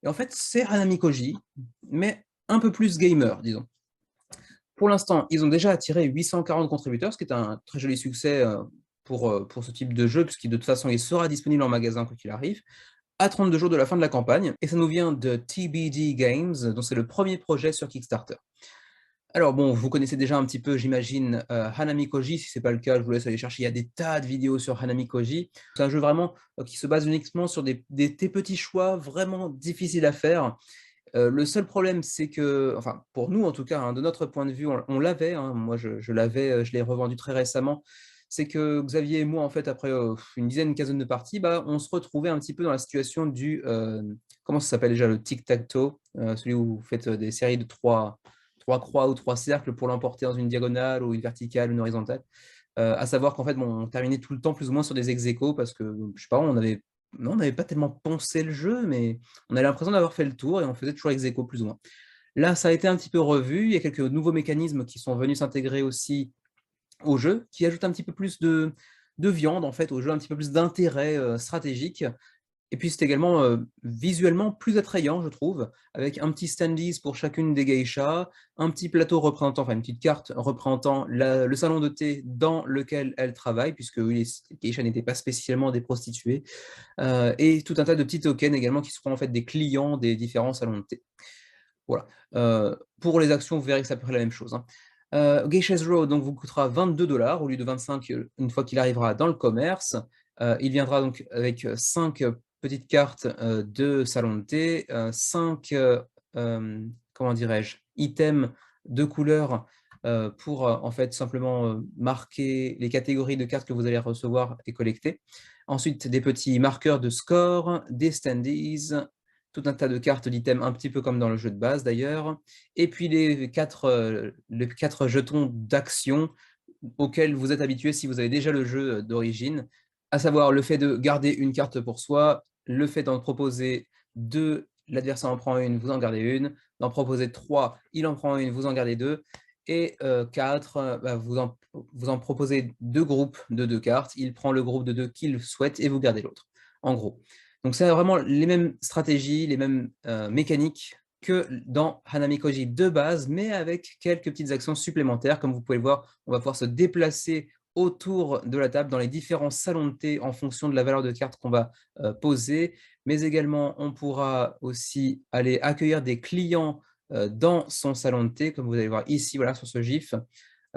Et en fait, c'est Hanami Koji, mais un peu plus gamer, disons. Pour l'instant, ils ont déjà attiré 840 contributeurs, ce qui est un très joli succès pour ce type de jeu, puisque de toute façon, il sera disponible en magasin quoi qu'il arrive, à 32 jours de la fin de la campagne, et ça nous vient de TBD Games, donc c'est le premier projet sur Kickstarter. Alors bon, vous connaissez déjà un petit peu, j'imagine, Hanami Koji. Si ce n'est pas le cas, je vous laisse aller chercher. Il y a des tas de vidéos sur Hanami Koji. C'est un jeu vraiment qui se base uniquement sur des petits choix vraiment difficiles à faire. Le seul problème, c'est que, enfin, pour nous en tout cas, hein, de notre point de vue, on l'avait, hein, moi je l'avais, je l'ai revendu très récemment. C'est que Xavier et moi, en fait, après une dizaine, une quinzaine de parties, bah, on se retrouvait un petit peu dans la situation du, comment ça s'appelle déjà, le tic-tac-toe, celui où vous faites des séries de trois croix ou trois cercles pour l'emporter dans une diagonale ou une verticale, une horizontale. À savoir qu'en fait, bon, on terminait tout le temps plus ou moins sur des ex-aequo parce que, je sais pas, on n'avait pas tellement pensé le jeu, mais on avait l'impression d'avoir fait le tour et on faisait toujours ex-aequo plus ou moins. Là, ça a été un petit peu revu. Il y a quelques nouveaux mécanismes qui sont venus s'intégrer aussi au jeu, qui ajoutent un petit peu plus de viande en fait au jeu, un petit peu plus d'intérêt stratégique. Et puis c'est également visuellement plus attrayant, je trouve, avec un petit standees pour chacune des geishas, un petit plateau représentant, enfin une petite carte représentant le salon de thé dans lequel elles travaillent, puisque oui, les geishas n'étaient pas spécialement des prostituées, et tout un tas de petits tokens également qui seront en fait des clients des différents salons de thé. Voilà. Pour les actions, vous verrez que c'est à peu près la même chose, hein. Geisha's Road donc vous coûtera 22 $ au lieu de 25 une fois qu'il arrivera dans le commerce. Il viendra donc avec 5 petites cartes de salon de thé, 5 comment dirais-je, items de couleurs pour en fait simplement marquer les catégories de cartes que vous allez recevoir et collecter. Ensuite, des petits marqueurs de score, des standees, tout un tas de cartes d'items, un petit peu comme dans le jeu de base d'ailleurs, et puis les 4 jetons d'action auxquels vous êtes habitué si vous avez déjà le jeu d'origine, à savoir le fait de garder une carte pour soi, le fait d'en proposer 2, l'adversaire en prend une, vous en gardez une, d'en proposer 3, il en prend une, vous en gardez 2, et 4, bah, vous en proposez 2 groupes de 2 cartes, il prend le groupe de 2 qu'il souhaite et vous gardez l'autre, en gros. Donc c'est vraiment les mêmes stratégies, les mêmes mécaniques que dans Hanami Koji de base, mais avec quelques petites actions supplémentaires. Comme vous pouvez le voir, on va pouvoir se déplacer autour de la table dans les différents salons de thé en fonction de la valeur de carte qu'on va poser, mais également on pourra aussi aller accueillir des clients dans son salon de thé, comme vous allez voir ici, voilà, sur ce GIF.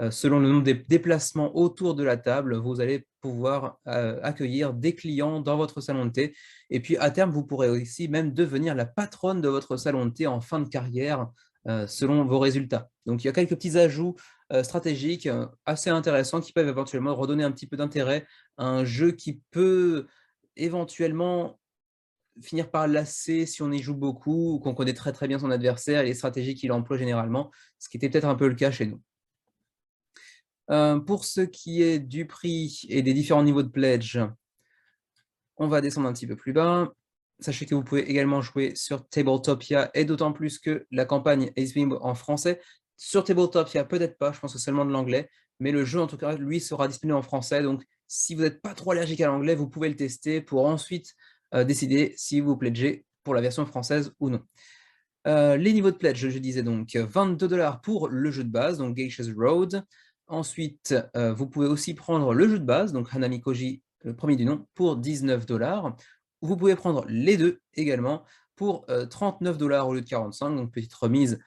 Selon le nombre des déplacements autour de la table, vous allez pouvoir accueillir des clients dans votre salon de thé. Et puis à terme, vous pourrez aussi même devenir la patronne de votre salon de thé en fin de carrière selon vos résultats. Donc il y a quelques petits ajouts stratégiques assez intéressants qui peuvent éventuellement redonner un petit peu d'intérêt à un jeu qui peut éventuellement finir par lasser si on y joue beaucoup ou qu'on connaît très très bien son adversaire et les stratégies qu'il emploie généralement, ce qui était peut-être un peu le cas chez nous. Pour ce qui est du prix et des différents niveaux de pledge, on va descendre un petit peu plus bas. Sachez que vous pouvez également jouer sur Tabletopia et d'autant plus que la campagne est disponible en français. Sur Tabletopia, peut-être pas, je pense que seulement de l'anglais, mais le jeu en tout cas, lui, sera disponible en français. Donc si vous n'êtes pas trop allergique à l'anglais, vous pouvez le tester pour ensuite décider si vous pledgez pour la version française ou non. Les niveaux de pledge, je disais donc 22 $ pour le jeu de base, donc Geisha's Road. Ensuite, vous pouvez aussi prendre le jeu de base, donc Hanami Koji, le premier du nom, pour 19 $. Vous pouvez prendre les deux également pour 39 $ au lieu de 45, donc petite remise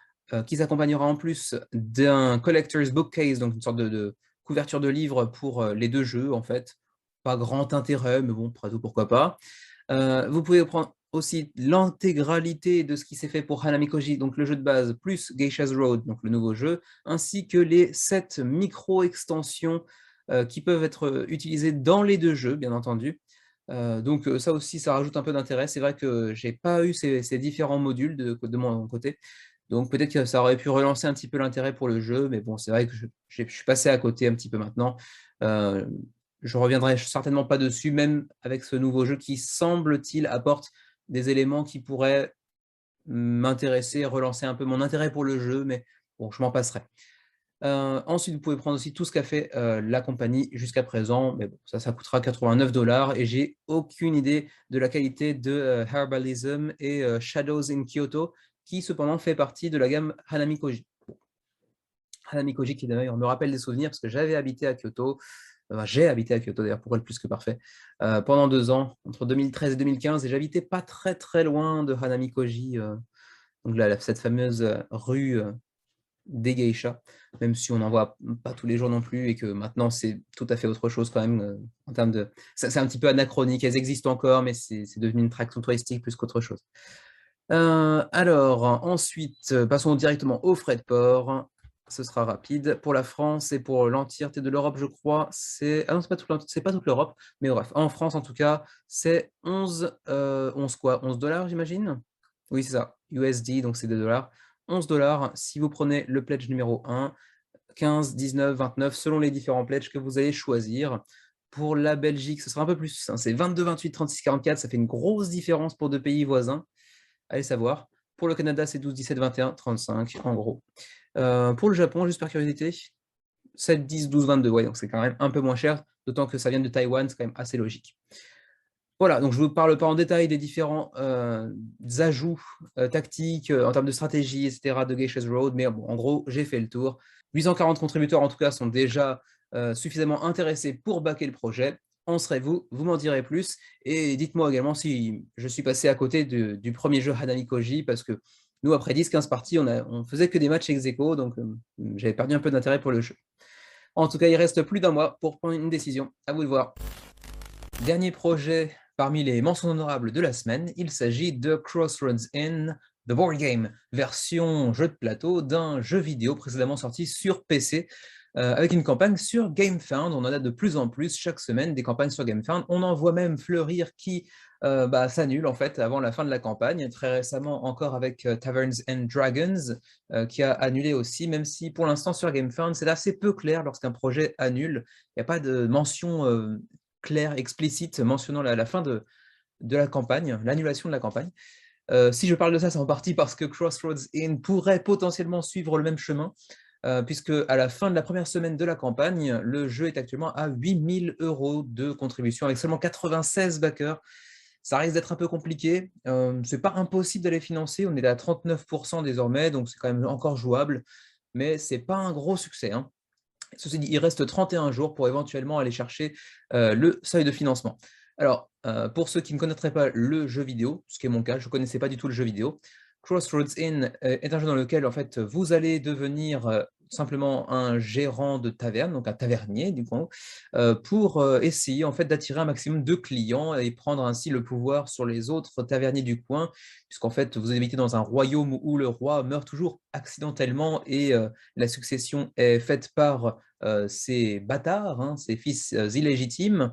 qui s'accompagnera en plus d'un Collector's Bookcase, donc une sorte de couverture de livre pour les deux jeux en fait. Pas grand intérêt, mais bon, après tout, pourquoi pas. Vous pouvez prendre aussi l'intégralité de ce qui s'est fait pour Hanami Koji, donc le jeu de base, plus Geisha's Road, donc le nouveau jeu, ainsi que les 7 micro-extensions qui peuvent être utilisées dans les deux jeux, bien entendu. Donc ça aussi, ça rajoute un peu d'intérêt. C'est vrai que j'ai pas eu ces différents modules de mon côté, donc peut-être que ça aurait pu relancer un petit peu l'intérêt pour le jeu, mais bon, c'est vrai que je suis passé à côté un petit peu maintenant. Euh, je reviendrai certainement pas dessus, même avec ce nouveau jeu qui, semble-t-il, apporte des éléments qui pourraient m'intéresser, relancer un peu mon intérêt pour le jeu, mais bon, je m'en passerai. Ensuite, vous pouvez prendre aussi tout ce qu'a fait la compagnie jusqu'à présent, mais bon, ça coûtera 89 $ et j'ai aucune idée de la qualité de Herbalism et Shadows in Kyoto, qui cependant fait partie de la gamme Hanami Koji. Bon. Hanami Koji qui d'ailleurs me rappelle des souvenirs parce que j'avais habité à Kyoto. J'ai habité à Kyoto d'ailleurs, pour être plus que parfait, pendant 2 ans, entre 2013 et 2015, et j'habitais pas très, très loin de Hanamikoji, donc cette fameuse, rue, des geishas, même si on n'en voit pas tous les jours non plus et que maintenant c'est tout à fait autre chose quand même, en termes de c'est un petit peu anachronique. Elles existent encore, mais c'est devenu une attraction touristique plus qu'autre chose. Alors ensuite, passons directement aux frais de port. Ce sera rapide. Pour la France et pour l'entièreté de l'Europe, je crois, c'est ah non, c'est pas toute l'Europe, mais bref, en France en tout cas, c'est 11 quoi? 11 dollars, j'imagine? Oui, c'est ça, USD, donc c'est des dollars. 11 $ si vous prenez le pledge numéro 1, 15, 19, 29, selon les différents pledges que vous allez choisir. Pour la Belgique, ce sera un peu plus, hein, c'est 22, 28, 36, 44, ça fait une grosse différence pour 2 pays voisins, allez savoir. Pour le Canada, c'est 12, 17, 21, 35 en gros. Pour le Japon, juste par curiosité, 7, 10, 12, 22, ouais, donc c'est quand même un peu moins cher, d'autant que ça vient de Taïwan, c'est quand même assez logique. Voilà, donc je ne vous parle pas en détail des différents ajouts tactiques en termes de stratégie, etc. de Geishas Road, mais bon, en gros, j'ai fait le tour. 840 contributeurs, en tout cas, sont déjà suffisamment intéressés pour backer le projet. En serez-vous? Vous m'en direz plus. Et dites-moi également si je suis passé à côté du premier jeu Hanami Koji, parce que nous, après 10-15 parties, on faisait que des matchs ex aequo, donc j'avais perdu un peu d'intérêt pour le jeu. En tout cas, il reste plus d'un mois pour prendre une décision. À vous de voir. Dernier projet parmi les mentions honorables de la semaine, il s'agit de Crossroads Inn, The Board Game, version jeu de plateau d'un jeu vidéo précédemment sorti sur PC, avec une campagne sur GameFound. On en a de plus en plus chaque semaine des campagnes sur GameFound. On en voit même fleurir qui s'annulent en fait avant la fin de la campagne. Très récemment encore avec Taverns and Dragons, qui a annulé aussi, même si pour l'instant sur GameFound c'est assez peu clair lorsqu'un projet annule. Il n'y a pas de mention claire, explicite, mentionnant la fin de la campagne, l'annulation de la campagne. Si je parle de ça, c'est en partie parce que Crossroads Inn pourrait potentiellement suivre le même chemin, puisque à la fin de la première semaine de la campagne, le jeu est actuellement à 8 000 € de contribution, avec seulement 96 backers. Ça risque d'être un peu compliqué. C'est pas impossible d'aller financer, on est à 39% désormais, donc c'est quand même encore jouable, mais c'est pas un gros succès, hein. Ceci dit, il reste 31 jours pour éventuellement aller chercher le seuil de financement. Alors, pour ceux qui ne connaîtraient pas le jeu vidéo, ce qui est mon cas, je ne connaissais pas du tout le jeu vidéo, Crossroads Inn est un jeu dans lequel en fait, vous allez devenir simplement un gérant de taverne, donc un tavernier du coup, pour essayer en fait, d'attirer un maximum de clients et prendre ainsi le pouvoir sur les autres taverniers du coin, puisqu'en fait, vous habitez dans un royaume où le roi meurt toujours accidentellement et la succession est faite par ces bâtards, hein, ces fils illégitimes.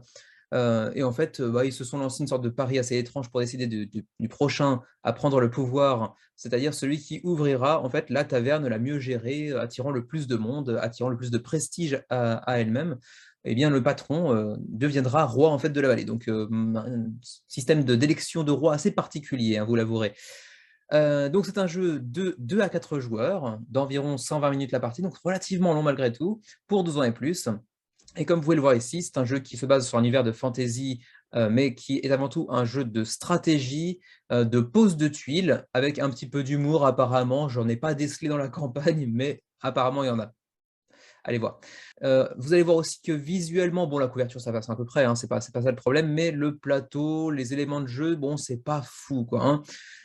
Et en fait, ils se sont lancés une sorte de pari assez étrange pour décider du prochain à prendre le pouvoir, c'est-à-dire celui qui ouvrira en fait la taverne la mieux gérée, attirant le plus de monde, attirant le plus de prestige à elle-même. Eh bien, le patron deviendra roi en fait de la vallée. Donc, un système d'élection de roi assez particulier, hein, vous l'avouerez. Donc c'est un jeu de 2 à 4 joueurs, d'environ 120 minutes la partie, donc relativement long malgré tout, pour 12 ans et plus. Et comme vous pouvez le voir ici, c'est un jeu qui se base sur un univers de fantasy, mais qui est avant tout un jeu de stratégie, de pose de tuiles, avec un petit peu d'humour apparemment. J'en ai pas décelé dans la campagne, mais apparemment il y en a. Allez voir. Vous allez voir aussi que visuellement, bon, la couverture, ça passe à peu près, hein, c'est pas ça le problème, mais le plateau, les éléments de jeu, bon, c'est pas fou, quoi, hein.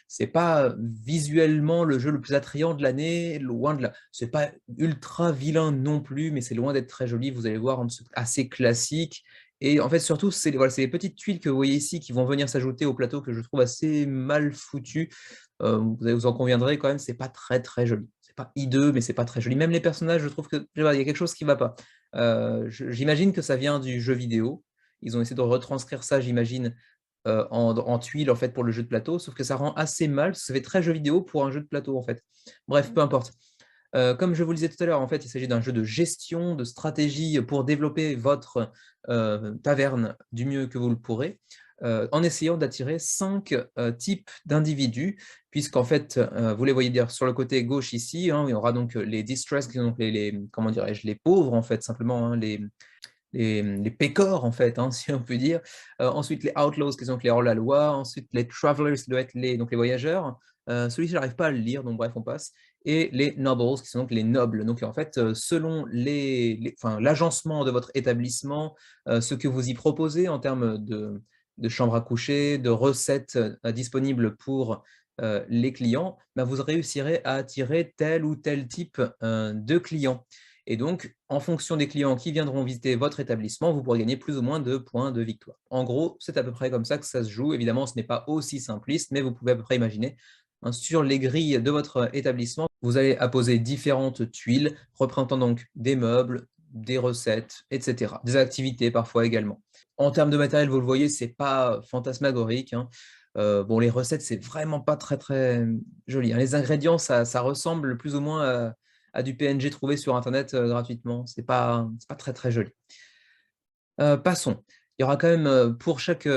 C'est pas visuellement le jeu le plus attrayant de l'année, loin de là. C'est pas ultra vilain non plus, mais c'est loin d'être très joli. Vous allez voir, hein, c'est assez classique. Et en fait, surtout, c'est voilà, les petites tuiles que vous voyez ici qui vont venir s'ajouter au plateau que je trouve assez mal foutu. Vous en conviendrez quand même, c'est pas très très joli. C'est pas hideux, mais c'est pas très joli. Même les personnages, je trouve que il y a quelque chose qui va pas. J'imagine que ça vient du jeu vidéo. Ils ont essayé de retranscrire ça, j'imagine, en tuiles en fait pour le jeu de plateau, sauf que ça rend assez mal, ça fait très jeu vidéo pour un jeu de plateau en fait. Bref, peu importe. Comme je vous le disais tout à l'heure, en fait, il s'agit d'un jeu de gestion, de stratégie pour développer votre taverne du mieux que vous le pourrez, en essayant d'attirer 5 types d'individus, puisqu'en fait, vous les voyez dire sur le côté gauche ici, hein, il y aura donc les distressed, qui sont donc comment dirais-je, les pauvres en fait, simplement, hein, les pécores, en fait, hein, si on peut dire. Ensuite, les outlaws, qui sont donc les hors-la-loi. Ensuite, les travelers, qui doivent être donc les voyageurs. Celui-ci, je n'arrive pas à le lire, donc bref, on passe. et les nobles, qui sont donc les nobles. Donc en fait, selon l'agencement de votre établissement, ce que vous y proposez en termes de chambre à coucher, de recettes disponibles pour les clients, bah, vous réussirez à attirer tel ou tel type de clients. Et donc, en fonction des clients qui viendront visiter votre établissement, vous pourrez gagner plus ou moins de points de victoire. En gros, c'est à peu près comme ça que ça se joue. Évidemment, ce n'est pas aussi simpliste, mais vous pouvez à peu près imaginer. Hein, sur les grilles de votre établissement, vous allez apposer différentes tuiles représentant donc des meubles, des recettes, etc. Des activités parfois également. En termes de matériel, vous le voyez, c'est pas fantasmagorique, hein. Bon, les recettes, c'est vraiment pas très, très joli, hein. Les ingrédients, ça ressemble plus ou moins à du PNG trouvé sur internet, gratuitement. C'est pas très, très joli. Passons. Il y aura quand même, pour chaque,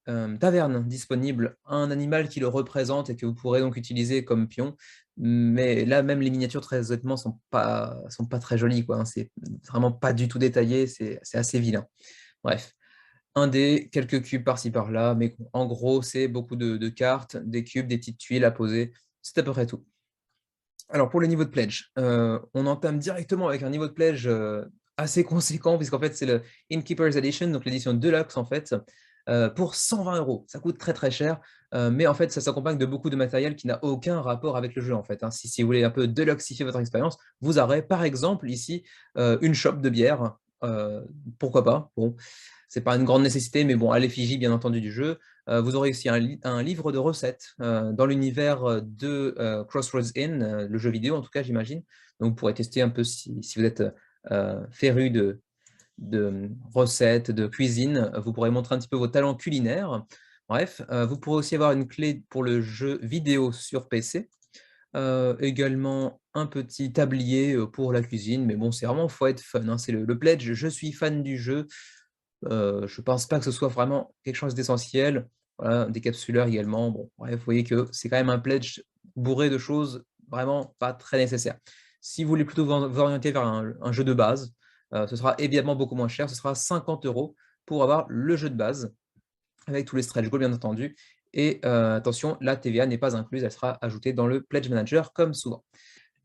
taverne disponible, un animal qui le représente et que vous pourrez donc utiliser comme pion. Mais là, même les miniatures, très honnêtement, sont pas très jolies, quoi, hein. C'est vraiment pas du tout détaillé, c'est assez vilain. Bref. Un dé, quelques cubes par-ci par-là, mais en gros, c'est beaucoup de cartes, des cubes, des petites tuiles à poser. C'est à peu près tout. Alors pour le niveau de pledge, on entame directement avec un niveau de pledge, assez conséquent puisqu'en fait, c'est le Innkeeper's Edition, donc l'édition deluxe en fait, pour 120 €. Ça coûte très, très cher, mais en fait, ça s'accompagne de beaucoup de matériel qui n'a aucun rapport avec le jeu en fait, hein. Si vous voulez un peu deluxifier votre expérience, vous aurez par exemple ici, une shop de bière, pourquoi pas? Bon, c'est pas une grande nécessité, mais bon, à l'effigie bien entendu du jeu. Vous aurez aussi un livre de recettes dans l'univers de Crossroads Inn, le jeu vidéo en tout cas, j'imagine. Donc vous pourrez tester un peu si vous êtes féru de recettes, de cuisine. Vous pourrez montrer un petit peu vos talents culinaires. Bref, vous pourrez aussi avoir une clé pour le jeu vidéo sur PC. Également un petit tablier pour la cuisine, mais bon, c'est vraiment, faut être fun, hein. C'est le pledge, je suis fan du jeu. Je pense pas que ce soit vraiment quelque chose d'essentiel. Voilà, des décapsuleur également. Bon, bref, vous voyez que c'est quand même un pledge bourré de choses vraiment pas très nécessaires. Si vous voulez plutôt vous orienter vers un jeu de base, ce sera évidemment beaucoup moins cher. Ce sera 50 € pour avoir le jeu de base, avec tous les stretch goals bien entendu. Et attention, la TVA n'est pas incluse, elle sera ajoutée dans le Pledge Manager comme souvent.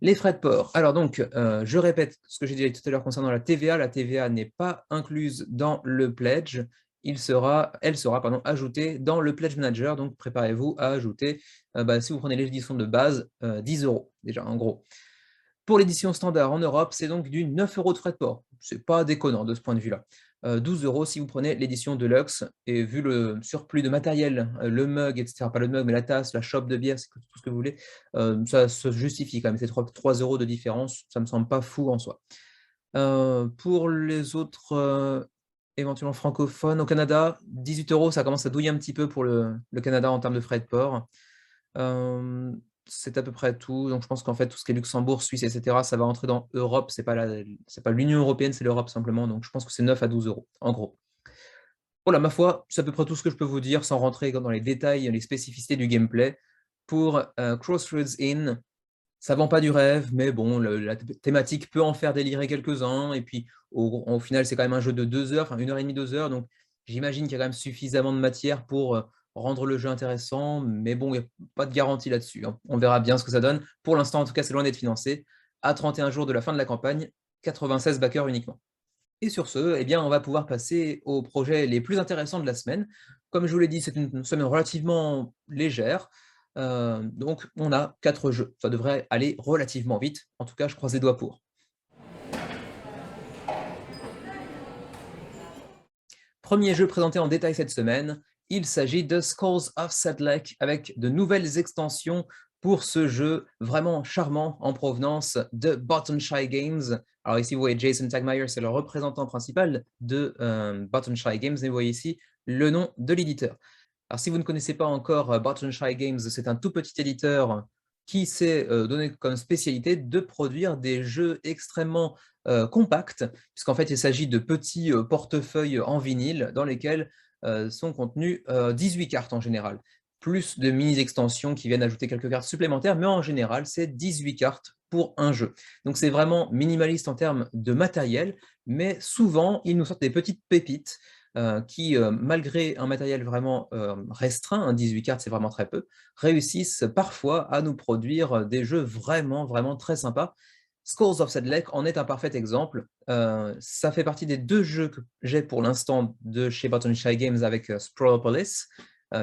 Les frais de port. Alors donc, je répète ce que j'ai dit tout à l'heure concernant la TVA. La TVA n'est pas incluse dans le pledge. Elle sera ajoutée dans le Pledge Manager. Donc, préparez-vous à ajouter, si vous prenez l'édition de base, 10 € déjà, en gros. Pour l'édition standard en Europe, c'est donc du 9 € de frais de port. C'est pas déconnant de ce point de vue-là. 12 € si vous prenez l'édition Deluxe, et vu le surplus de matériel, le mug, etc., pas le mug, mais la tasse, la chope de bière, c'est tout ce que vous voulez, ça se justifie quand même. C'est 3 € de différence, ça me semble pas fou en soi. Pour les autres, éventuellement francophones, au Canada, 18 €, ça commence à douiller un petit peu pour le Canada en termes de frais de port. C'est à peu près tout. Donc je pense qu'en fait, tout ce qui est Luxembourg, Suisse, etc., ça va entrer dans Europe. C'est pas l'Union européenne, c'est l'Europe simplement. Donc je pense que c'est 9 à 12 €, en gros. Voilà, ma foi, c'est à peu près tout ce que je peux vous dire sans rentrer dans les détails, les spécificités du gameplay. Pour Crossroads Inn, ça vend pas du rêve, mais bon, la thématique peut en faire délirer quelques-uns. Et puis au final, c'est quand même un jeu de 2 heures, enfin 1 heure et demie, 2 heures. Donc j'imagine qu'il y a quand même suffisamment de matière pour rendre le jeu intéressant. Mais bon, il n'y a pas de garantie là-dessus, hein. On verra bien ce que ça donne. Pour l'instant, en tout cas, c'est loin d'être financé. À 31 jours de la fin de la campagne, 96 backers uniquement. Et sur ce, eh bien, on va pouvoir passer aux projets les plus intéressants de la semaine. Comme je vous l'ai dit, c'est une semaine relativement légère. Donc, on a 4 jeux. Ça devrait aller relativement vite. En tout cas, je croise les doigts pour. Premier jeu présenté en détail cette semaine, il s'agit de Skulls of Sedlec avec de nouvelles extensions pour ce jeu vraiment charmant en provenance de Bottom Shy Games. Alors ici, vous voyez Jason Tagmeyer, c'est le représentant principal de Bottom Shy Games, et vous voyez ici le nom de l'éditeur. Alors si vous ne connaissez pas encore Bottom Shy Games, c'est un tout petit éditeur qui s'est donné comme spécialité de produire des jeux extrêmement compacts, puisqu'en fait il s'agit de petits portefeuilles en vinyle dans lesquels sont contenues 18 cartes en général, plus de mini-extensions qui viennent ajouter quelques cartes supplémentaires, mais en général c'est 18 cartes pour un jeu. Donc c'est vraiment minimaliste en termes de matériel, mais souvent ils nous sortent des petites pépites. qui, malgré un matériel vraiment restreint, hein, 18 cartes, c'est vraiment très peu, réussissent parfois à nous produire des jeux vraiment, vraiment très sympas. Scrolls of Sedlec en est un parfait exemple. Ça fait partie des 2 jeux que j'ai pour l'instant de chez Barton Shy Games avec Sprawlopolis.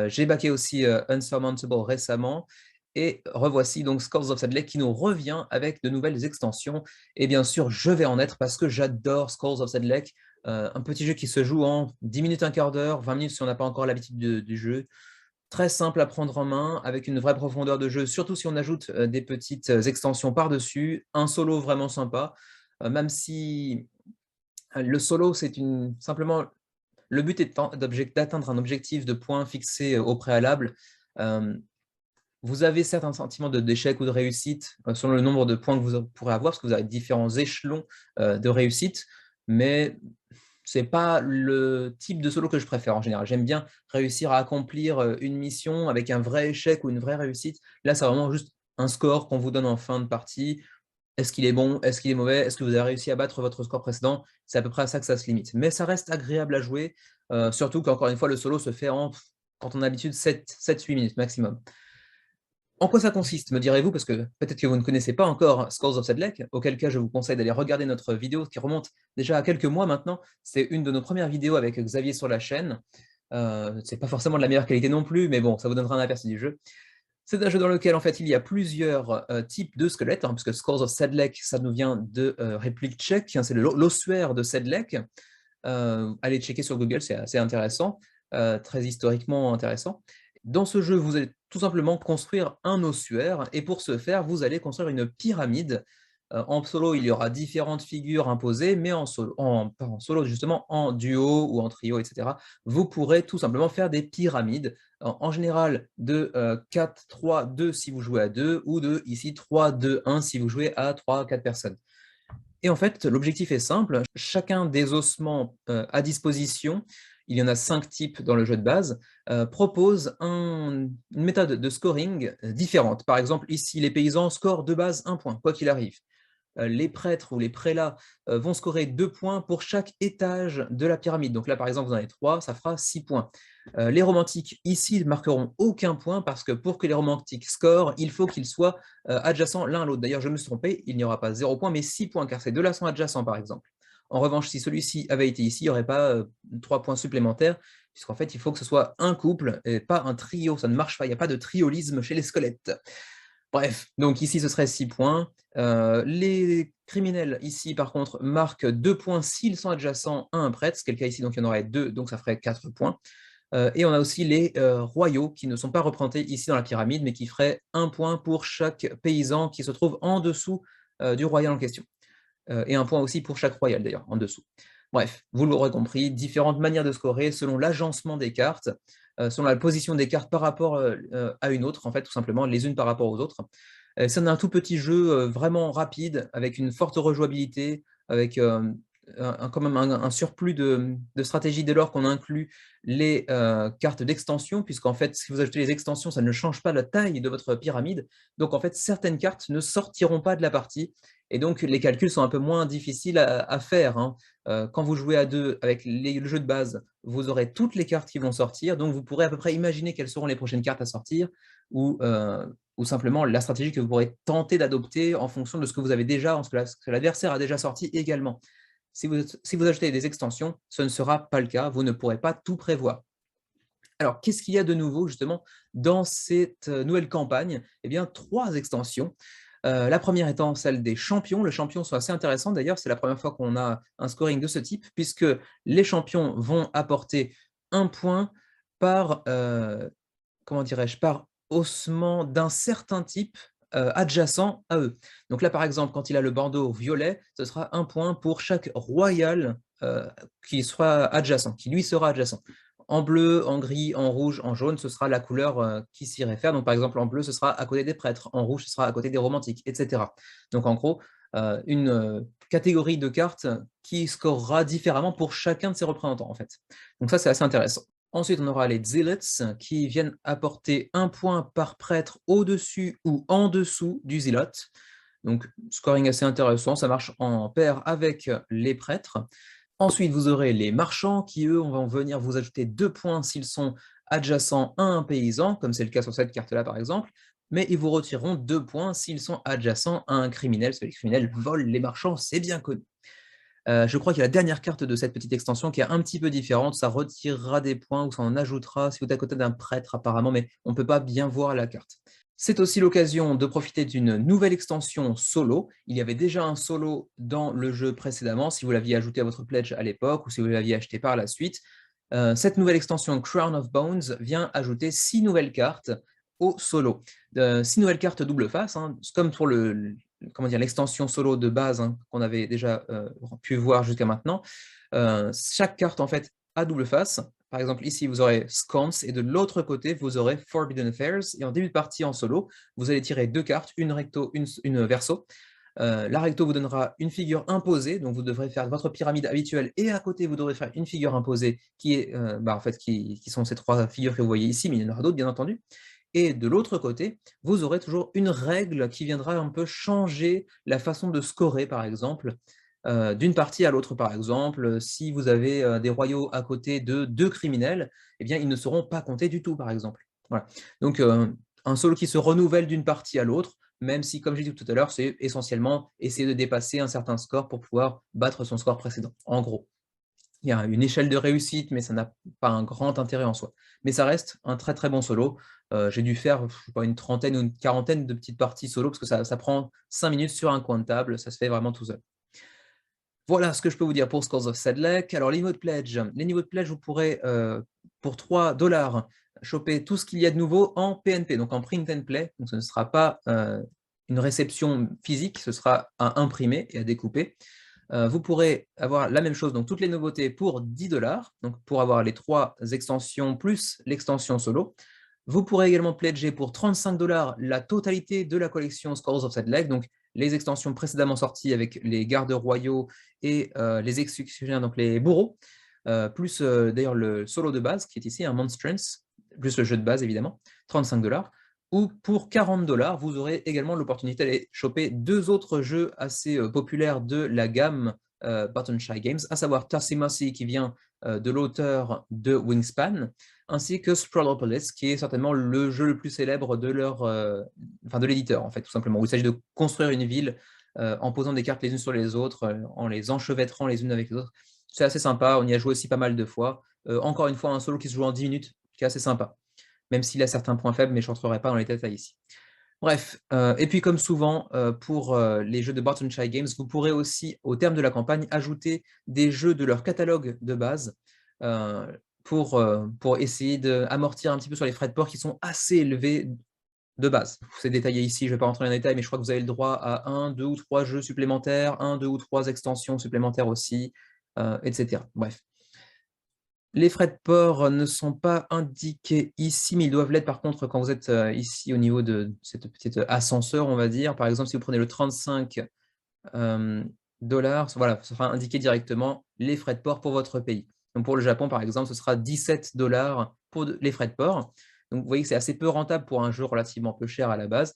J'ai backé aussi Unsurmountable récemment et revoici donc Scrolls of Sedlec qui nous revient avec de nouvelles extensions et bien sûr, je vais en être parce que j'adore Scrolls of Sedlec, un petit jeu qui se joue en 10 minutes, un quart d'heure, 20 minutes si on n'a pas encore l'habitude du jeu. Très simple à prendre en main, avec une vraie profondeur de jeu, surtout si on ajoute des petites extensions par-dessus. Un solo vraiment sympa, même si le solo, c'est simplement le but est d'atteindre un objectif de points fixé au préalable. Vous avez certes un sentiment d'échec ou de réussite selon le nombre de points que vous pourrez avoir, parce que vous avez différents échelons de réussite, mais c'est pas le type de solo que je préfère en général. J'aime bien réussir à accomplir une mission avec un vrai échec ou une vraie réussite. Là, c'est vraiment juste un score qu'on vous donne en fin de partie. Est-ce qu'il est bon? Est-ce qu'il est mauvais? Est-ce que vous avez réussi à battre votre score précédent? C'est à peu près à ça que ça se limite. Mais ça reste agréable à jouer, surtout qu'encore une fois, le solo se fait quand on a l'habitude, 7-8 minutes maximum. En quoi ça consiste, me direz-vous? Parce que peut-être que vous ne connaissez pas encore Scrolls of Sedlec, auquel cas je vous conseille d'aller regarder notre vidéo qui remonte déjà à quelques mois maintenant. C'est une de nos premières vidéos avec Xavier sur la chaîne. C'est pas forcément de la meilleure qualité non plus, mais bon, ça vous donnera un aperçu du jeu. C'est un jeu dans lequel en fait il y a plusieurs types de squelettes, hein, puisque Scrolls of Sedlec, ça nous vient de réplique tchèque, hein, c'est l'ossuaire de Sedlec. Allez checker sur Google, c'est assez intéressant, très historiquement intéressant. Dans ce jeu, vous allez tout simplement construire un ossuaire, et pour ce faire, vous allez construire une pyramide. En solo, il y aura différentes figures imposées, mais pas en solo, justement, en duo ou en trio, etc., vous pourrez tout simplement faire des pyramides, en général de 4, 3, 2 si vous jouez à 2, ou de ici 3, 2, 1 si vous jouez à 3, 4 personnes. Et en fait, l'objectif est simple, chacun des ossements à disposition, il y en a 5 types dans le jeu de base, propose une méthode de scoring différente. Par exemple, ici, les paysans scorent de base 1 point, quoi qu'il arrive. Les prêtres ou les prélats vont scorer 2 points pour chaque étage de la pyramide. Donc là, par exemple, vous en avez 3, ça fera 6 points. Les romantiques, ici, ne marqueront aucun point parce que pour que les romantiques scorent, il faut qu'ils soient adjacents l'un à l'autre. D'ailleurs, je me suis trompé, il n'y aura pas 0 points, mais 6 points, car ces deux-là sont adjacents, par exemple. En revanche, si celui-ci avait été ici, il n'y aurait pas 3 points supplémentaires, puisqu'en fait, il faut que ce soit un couple et pas un trio. Ça ne marche pas, il n'y a pas de triolisme chez les squelettes. Bref, donc ici, ce serait 6 points. Les criminels, ici, par contre, marquent 2 points s'ils sont adjacents à un prêtre, ce qui est le cas ici, donc il y en aurait 2, donc ça ferait 4 points. Et on a aussi les royaux, qui ne sont pas représentés ici dans la pyramide, mais qui feraient 1 point pour chaque paysan qui se trouve en dessous du royal en question. Et 1 point aussi pour chaque royal, d'ailleurs, en dessous. Bref, vous l'aurez compris, différentes manières de scorer selon l'agencement des cartes, selon la position des cartes par rapport à une autre, en fait, tout simplement, les unes par rapport aux autres. C'est un tout petit jeu vraiment rapide, avec une forte rejouabilité, avec quand même un surplus de stratégie dès lors qu'on inclut les cartes d'extension, puisqu'en fait, si vous ajoutez les extensions, ça ne change pas la taille de votre pyramide. Donc en fait, certaines cartes ne sortiront pas de la partie, et donc les calculs sont un peu moins difficiles à faire, hein. Quand vous jouez à 2 avec le jeu de base, vous aurez toutes les cartes qui vont sortir, donc vous pourrez à peu près imaginer quelles seront les prochaines cartes à sortir, ou simplement la stratégie que vous pourrez tenter d'adopter en fonction de ce que vous avez déjà, ce que l'adversaire a déjà sorti également. Si vous ajoutez des extensions, ce ne sera pas le cas, vous ne pourrez pas tout prévoir. Alors, qu'est-ce qu'il y a de nouveau justement dans cette nouvelle campagne? Eh bien, 3 extensions. La première étant celle des champions. Les champions sont assez intéressants d'ailleurs, c'est la première fois qu'on a un scoring de ce type, puisque les champions vont apporter 1 point par, comment dirais-je, par ossement d'un certain type adjacent à eux. Donc là, par exemple, quand il a le bandeau violet, ce sera 1 point pour chaque royal qui sera adjacent, qui lui sera adjacent. En bleu, en gris, en rouge, en jaune, ce sera la couleur qui s'y réfère. Donc par exemple, en bleu, ce sera à côté des prêtres, en rouge, ce sera à côté des romantiques, etc. Donc en gros, une catégorie de cartes qui scorera différemment pour chacun de ses représentants, en fait. Donc ça, c'est assez intéressant. Ensuite, on aura les zealots qui viennent apporter 1 point par prêtre au-dessus ou en dessous du zealot. Donc, scoring assez intéressant, ça marche en paire avec les prêtres. Ensuite, vous aurez les marchands qui, eux, vont venir vous ajouter 2 points s'ils sont adjacents à un paysan, comme c'est le cas sur cette carte-là, par exemple, mais ils vous retireront 2 points s'ils sont adjacents à un criminel, parce que les criminels volent les marchands, c'est bien connu. Je crois qu'il y a la dernière carte de cette petite extension qui est un petit peu différente, ça retirera des points ou ça en ajoutera si vous êtes à côté d'un prêtre apparemment, mais on ne peut pas bien voir la carte. C'est aussi l'occasion de profiter d'une nouvelle extension solo. Il y avait déjà un solo dans le jeu précédemment, si vous l'aviez ajouté à votre pledge à l'époque ou si vous l'aviez acheté par la suite. Cette nouvelle extension Crown of Bones vient ajouter 6 nouvelles cartes au solo. 6 nouvelles cartes double face, hein, comme pour l'extension solo de base qu'on avait déjà pu voir jusqu'à maintenant. Chaque carte en fait a double face. Par exemple, ici, vous aurez Sconce, et de l'autre côté, vous aurez Forbidden Affairs. Et en début de partie en solo, vous allez tirer 2 cartes, une recto, une verso. La recto vous donnera une figure imposée, donc vous devrez faire votre pyramide habituelle, et à côté, vous devrez faire une figure imposée, qui est, en fait, qui sont ces 3 figures que vous voyez ici, mais il y en aura d'autres, bien entendu. Et de l'autre côté, vous aurez toujours une règle qui viendra un peu changer la façon de scorer, par exemple, d'une partie à l'autre, par exemple. Si vous avez des royaux à côté de 2 criminels, eh bien, ils ne seront pas comptés du tout, par exemple. Voilà. Donc, un solo qui se renouvelle d'une partie à l'autre, même si, comme j'ai dit tout à l'heure, c'est essentiellement essayer de dépasser un certain score pour pouvoir battre son score précédent, en gros. Il y a une échelle de réussite, mais ça n'a pas un grand intérêt en soi. Mais ça reste un très très bon solo. J'ai dû faire je sais pas, une trentaine ou une quarantaine de petites parties solo, parce que ça prend 5 minutes sur un coin de table, ça se fait vraiment tout seul. Voilà ce que je peux vous dire pour Scores of Sedlec. Alors, les niveaux de pledge, vous pourrez, pour 3 $ choper tout ce qu'il y a de nouveau en PNP, donc en print and play. Donc, ce ne sera pas une réception physique, ce sera à imprimer et à découper. Vous pourrez avoir la même chose, donc toutes les nouveautés pour 10 $, donc pour avoir les 3 extensions plus l'extension solo. Vous pourrez également pledger pour 35 $ la totalité de la collection Scrolls of Sedlec, donc les extensions précédemment sorties avec les gardes royaux et les exécutionnaires, donc les bourreaux, plus d'ailleurs le solo de base qui est ici, un Monstrance, plus le jeu de base évidemment, 35 $. Ou pour 40 $, vous aurez également l'opportunité d'aller choper 2 autres jeux assez populaires de la gamme Button Shy Games, à savoir Tarsimacy qui vient de l'auteur de Wingspan, ainsi que Sprawlopolis, qui est certainement le jeu le plus célèbre de de l'éditeur, en fait, tout simplement, où il s'agit de construire une ville en posant des cartes les unes sur les autres, en les enchevêtrant les unes avec les autres. C'est assez sympa, on y a joué aussi pas mal de fois. Encore une fois, un solo qui se joue en 10 minutes, qui est assez sympa, même s'il a certains points faibles, mais je n'entrerai pas dans les détails ici. Bref, et puis comme souvent, pour les jeux de Button Shy Games, vous pourrez aussi, au terme de la campagne, ajouter des jeux de leur catalogue de base pour essayer d'amortir un petit peu sur les frais de port qui sont assez élevés de base. C'est détaillé ici, je ne vais pas rentrer dans les détails, mais je crois que vous avez le droit à 1, 2 ou 3 jeux supplémentaires, 1, 2 ou 3 extensions supplémentaires aussi, etc. Bref. Les frais de port ne sont pas indiqués ici, mais ils doivent l'être par contre quand vous êtes ici au niveau de cette petite ascenseur, on va dire. Par exemple, si vous prenez le 35 $, voilà, ce sera indiqué directement les frais de port pour votre pays. Donc pour le Japon, par exemple, ce sera 17 $ pour les frais de port. Donc vous voyez que c'est assez peu rentable pour un jeu relativement peu cher à la base.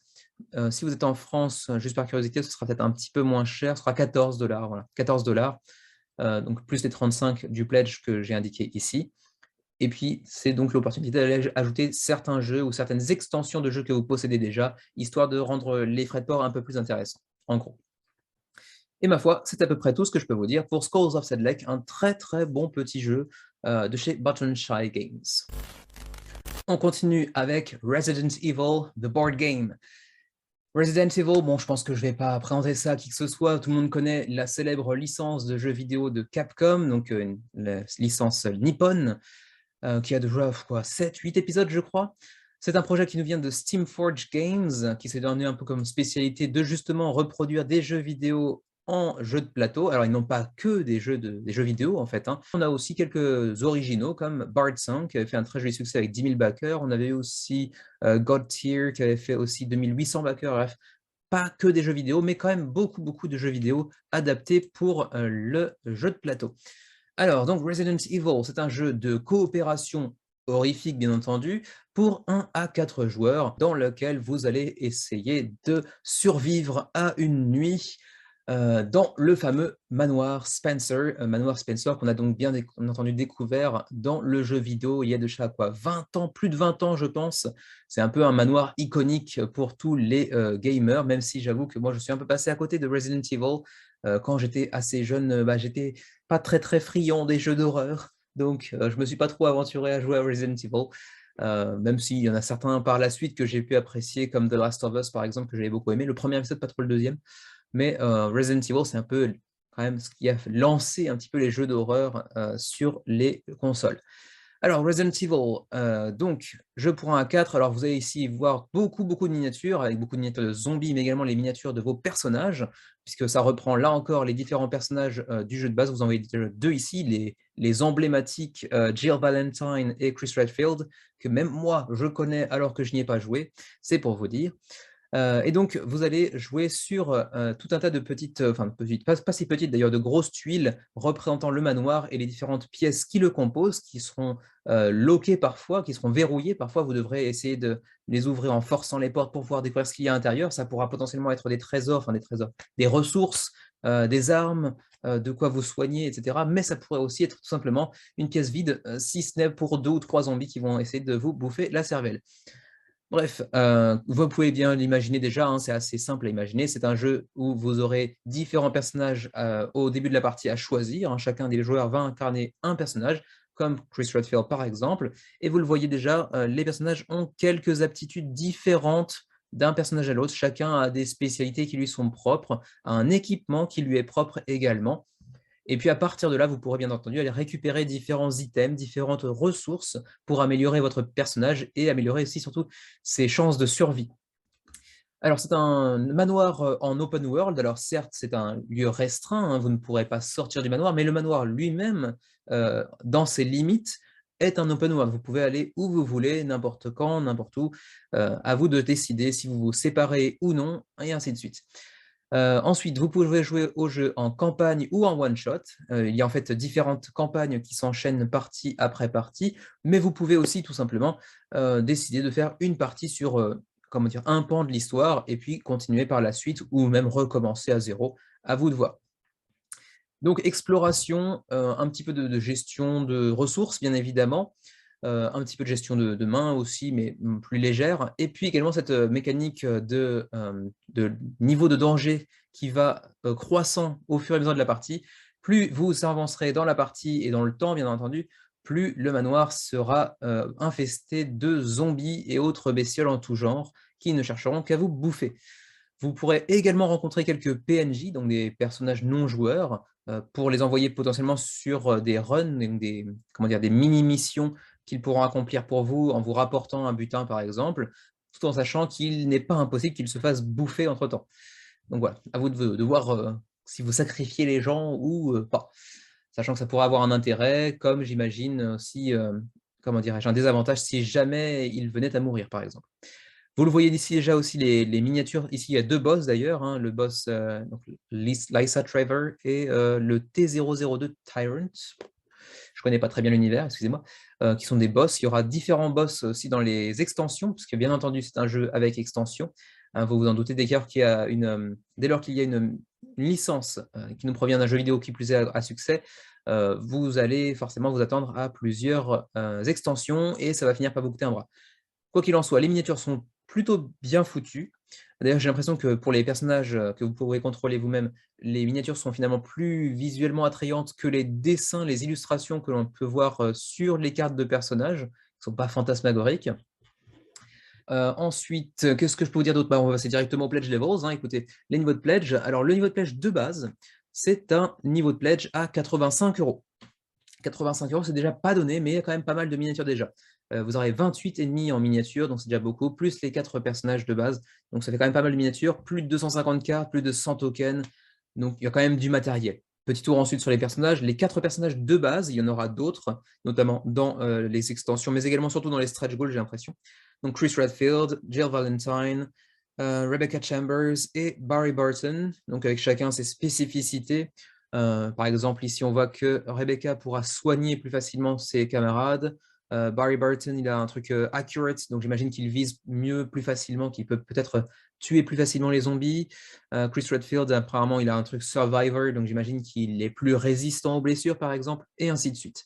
Si vous êtes en France, juste par curiosité, ce sera peut-être un petit peu moins cher, ce sera 14 $, voilà, 14 $. Donc plus les 35 du pledge que j'ai indiqué ici. Et puis, c'est donc l'opportunité d'aller ajouter certains jeux ou certaines extensions de jeux que vous possédez déjà, histoire de rendre les frais de port un peu plus intéressants, en gros. Et ma foi, c'est à peu près tout ce que je peux vous dire pour Scrolls of Sedlec, un très très bon petit jeu de chez Button Shy Games. On continue avec Resident Evil, The Board Game. Resident Evil, bon, je pense que je ne vais pas présenter ça à qui que ce soit. Tout le monde connaît la célèbre licence de jeux vidéo de Capcom, donc la licence Nippon, qui a déjà 7-8 épisodes, je crois. C'est un projet qui nous vient de Steamforge Games, qui s'est donné un peu comme spécialité de justement reproduire des jeux vidéo en jeux de plateau. Alors, ils n'ont pas que des jeux vidéo, en fait. On a aussi quelques originaux, comme Bard Song, qui avait fait un très joli succès avec 10 000 backers. On avait aussi God Tier, qui avait fait aussi 2800 backers. Bref, pas que des jeux vidéo, mais quand même beaucoup, beaucoup de jeux vidéo adaptés pour le jeu de plateau. Alors, donc Resident Evil, c'est un jeu de coopération horrifique, bien entendu, pour 1 à 4 joueurs, dans lequel vous allez essayer de survivre à une nuit dans le fameux manoir Spencer qu'on a donc bien entendu découvert dans le jeu vidéo il y a de ça quoi, 20 ans, plus de 20 ans je pense. C'est un peu un manoir iconique pour tous les gamers, même si j'avoue que moi je suis un peu passé à côté de Resident Evil. Quand j'étais assez jeune, j'étais pas très très friand des jeux d'horreur, donc je me suis pas trop aventuré à jouer à Resident Evil. Même s'il y en a certains par la suite que j'ai pu apprécier, comme The Last of Us par exemple, que j'avais beaucoup aimé. Le premier épisode, pas trop le deuxième. Mais Resident Evil, c'est un peu quand même ce qui a lancé un petit peu les jeux d'horreur sur les consoles. Alors, Resident Evil, donc, jeu pour 1 à 4. Alors, vous allez ici voir beaucoup de miniatures, avec beaucoup de miniatures de zombies, mais également les miniatures de vos personnages, puisque ça reprend là encore les différents personnages du jeu de base. Vous en voyez deux ici, les emblématiques Jill Valentine et Chris Redfield, que même moi, je connais alors que je n'y ai pas joué. C'est pour vous dire. Et donc, vous allez jouer sur tout un tas de petites, pas si petites d'ailleurs, de grosses tuiles représentant le manoir et les différentes pièces qui le composent, qui seront loquées parfois, qui seront verrouillées. Parfois, vous devrez essayer de les ouvrir en forçant les portes pour pouvoir découvrir ce qu'il y a à l'intérieur. Ça pourra potentiellement être des trésors, des ressources, des armes, de quoi vous soigner, etc. Mais ça pourrait aussi être tout simplement une pièce vide, si ce n'est pour 2 ou 3 zombies qui vont essayer de vous bouffer la cervelle. Bref, vous pouvez bien l'imaginer déjà, hein, c'est assez simple à imaginer. C'est un jeu où vous aurez différents personnages au début de la partie à choisir, hein. Chacun des joueurs va incarner un personnage, comme Chris Redfield par exemple. Et vous le voyez déjà, les personnages ont quelques aptitudes différentes d'un personnage à l'autre. Chacun a des spécialités qui lui sont propres, a un équipement qui lui est propre également. Et puis à partir de là, vous pourrez bien entendu aller récupérer différents items, différentes ressources pour améliorer votre personnage et améliorer aussi surtout ses chances de survie. Alors c'est un manoir en open world, alors certes c'est un lieu restreint, hein, vous ne pourrez pas sortir du manoir, mais le manoir lui-même, dans ses limites, est un open world. Vous pouvez aller où vous voulez, n'importe quand, n'importe où, à vous de décider si vous vous séparez ou non, et ainsi de suite. Ensuite, vous pouvez jouer au jeu en campagne ou en one-shot. Il y a en fait différentes campagnes qui s'enchaînent partie après partie, mais vous pouvez aussi tout simplement décider de faire une partie sur comment dire, un pan de l'histoire et puis continuer par la suite ou même recommencer à zéro. À vous de voir. Donc, exploration, un petit peu de gestion de ressources, bien évidemment, un petit peu de gestion de main aussi, mais plus légère, et puis également cette mécanique de niveau de danger qui va croissant au fur et à mesure de la partie. Plus vous avancerez dans la partie et dans le temps, bien entendu, plus le manoir sera infesté de zombies et autres bestioles en tout genre qui ne chercheront qu'à vous bouffer. Vous pourrez également rencontrer quelques PNJ, donc des personnages non joueurs, pour les envoyer potentiellement sur des runs, comment dire, des mini-missions qu'ils pourront accomplir pour vous en vous rapportant un butin par exemple, tout en sachant qu'il n'est pas impossible qu'ils se fassent bouffer entre-temps. Donc voilà, à vous de voir si vous sacrifiez les gens ou pas, sachant que ça pourrait avoir un intérêt, comme j'imagine aussi, comment dirais-je, un désavantage si jamais ils venaient à mourir par exemple. Vous le voyez ici déjà aussi les miniatures. Ici, il y a deux boss d'ailleurs, hein, le boss donc, Lysa Trevor et le T002 Tyrant. Je ne connais pas très bien l'univers, excusez-moi, qui sont des boss. Il y aura différents boss aussi dans les extensions, puisque bien entendu, c'est un jeu avec extension. Hein, vous vous en doutez, dès lors qu'il y a une licence qui nous provient d'un jeu vidéo qui plus est à succès, vous allez forcément vous attendre à plusieurs extensions et ça va finir par vous coûter un bras. Quoi qu'il en soit, les miniatures sont plutôt bien foutues. D'ailleurs, j'ai l'impression que pour les personnages que vous pourrez contrôler vous-même, les miniatures sont finalement plus visuellement attrayantes que les dessins, les illustrations que l'on peut voir sur les cartes de personnages, qui ne sont pas fantasmagoriques. Ensuite, qu'est-ce que je peux vous dire d'autre? On va passer directement au pledge levels, hein. Écoutez, les niveaux de pledge. Alors, le niveau de pledge de base, c'est un niveau de pledge à 85 €. 85 €, c'est déjà pas donné, mais il y a quand même pas mal de miniatures déjà. Vous aurez 28 ennemis en miniature, donc c'est déjà beaucoup, plus les 4 personnages de base. Donc ça fait quand même pas mal de miniatures, plus de 250 cartes, plus de 100 tokens. Donc il y a quand même du matériel. Petit tour ensuite sur les personnages. Les 4 personnages de base, il y en aura d'autres, notamment dans les extensions, mais également surtout dans les stretch goals, j'ai l'impression. Donc Chris Redfield, Jill Valentine, Rebecca Chambers et Barry Burton, donc avec chacun ses spécificités. Par exemple, ici, on voit que Rebecca pourra soigner plus facilement ses camarades. Barry Burton, il a un truc accurate, donc j'imagine qu'il vise mieux, plus facilement, qu'il peut peut-être tuer plus facilement les zombies. Chris Redfield, apparemment, il a un truc survivor, donc j'imagine qu'il est plus résistant aux blessures, par exemple, et ainsi de suite.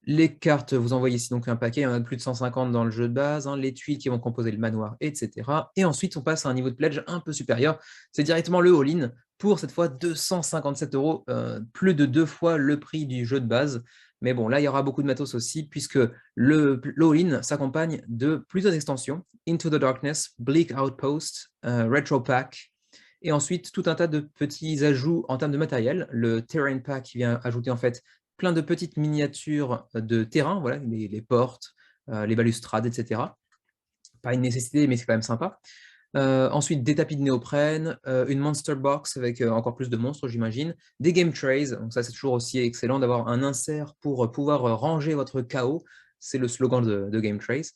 Les cartes, vous en voyez ici donc un paquet, il y en a plus de 150 dans le jeu de base, hein, les tuiles qui vont composer le manoir, etc. Et ensuite, on passe à un niveau de pledge un peu supérieur, c'est directement le all-in, pour cette fois 257 €, plus de 2 fois le prix du jeu de base. Mais bon, là, il y aura beaucoup de matos aussi, puisque le all-in s'accompagne de plusieurs extensions, Into the Darkness, Bleak Outpost, Retro Pack, et ensuite tout un tas de petits ajouts en termes de matériel. Le Terrain Pack qui vient ajouter en fait plein de petites miniatures de terrain, voilà, les portes, les balustrades, etc. Pas une nécessité, mais c'est quand même sympa. Ensuite, des tapis de néoprène, une monster box avec encore plus de monstres, j'imagine, des game trays, donc ça c'est toujours aussi excellent d'avoir un insert pour pouvoir ranger votre chaos, c'est le slogan de Game Trays.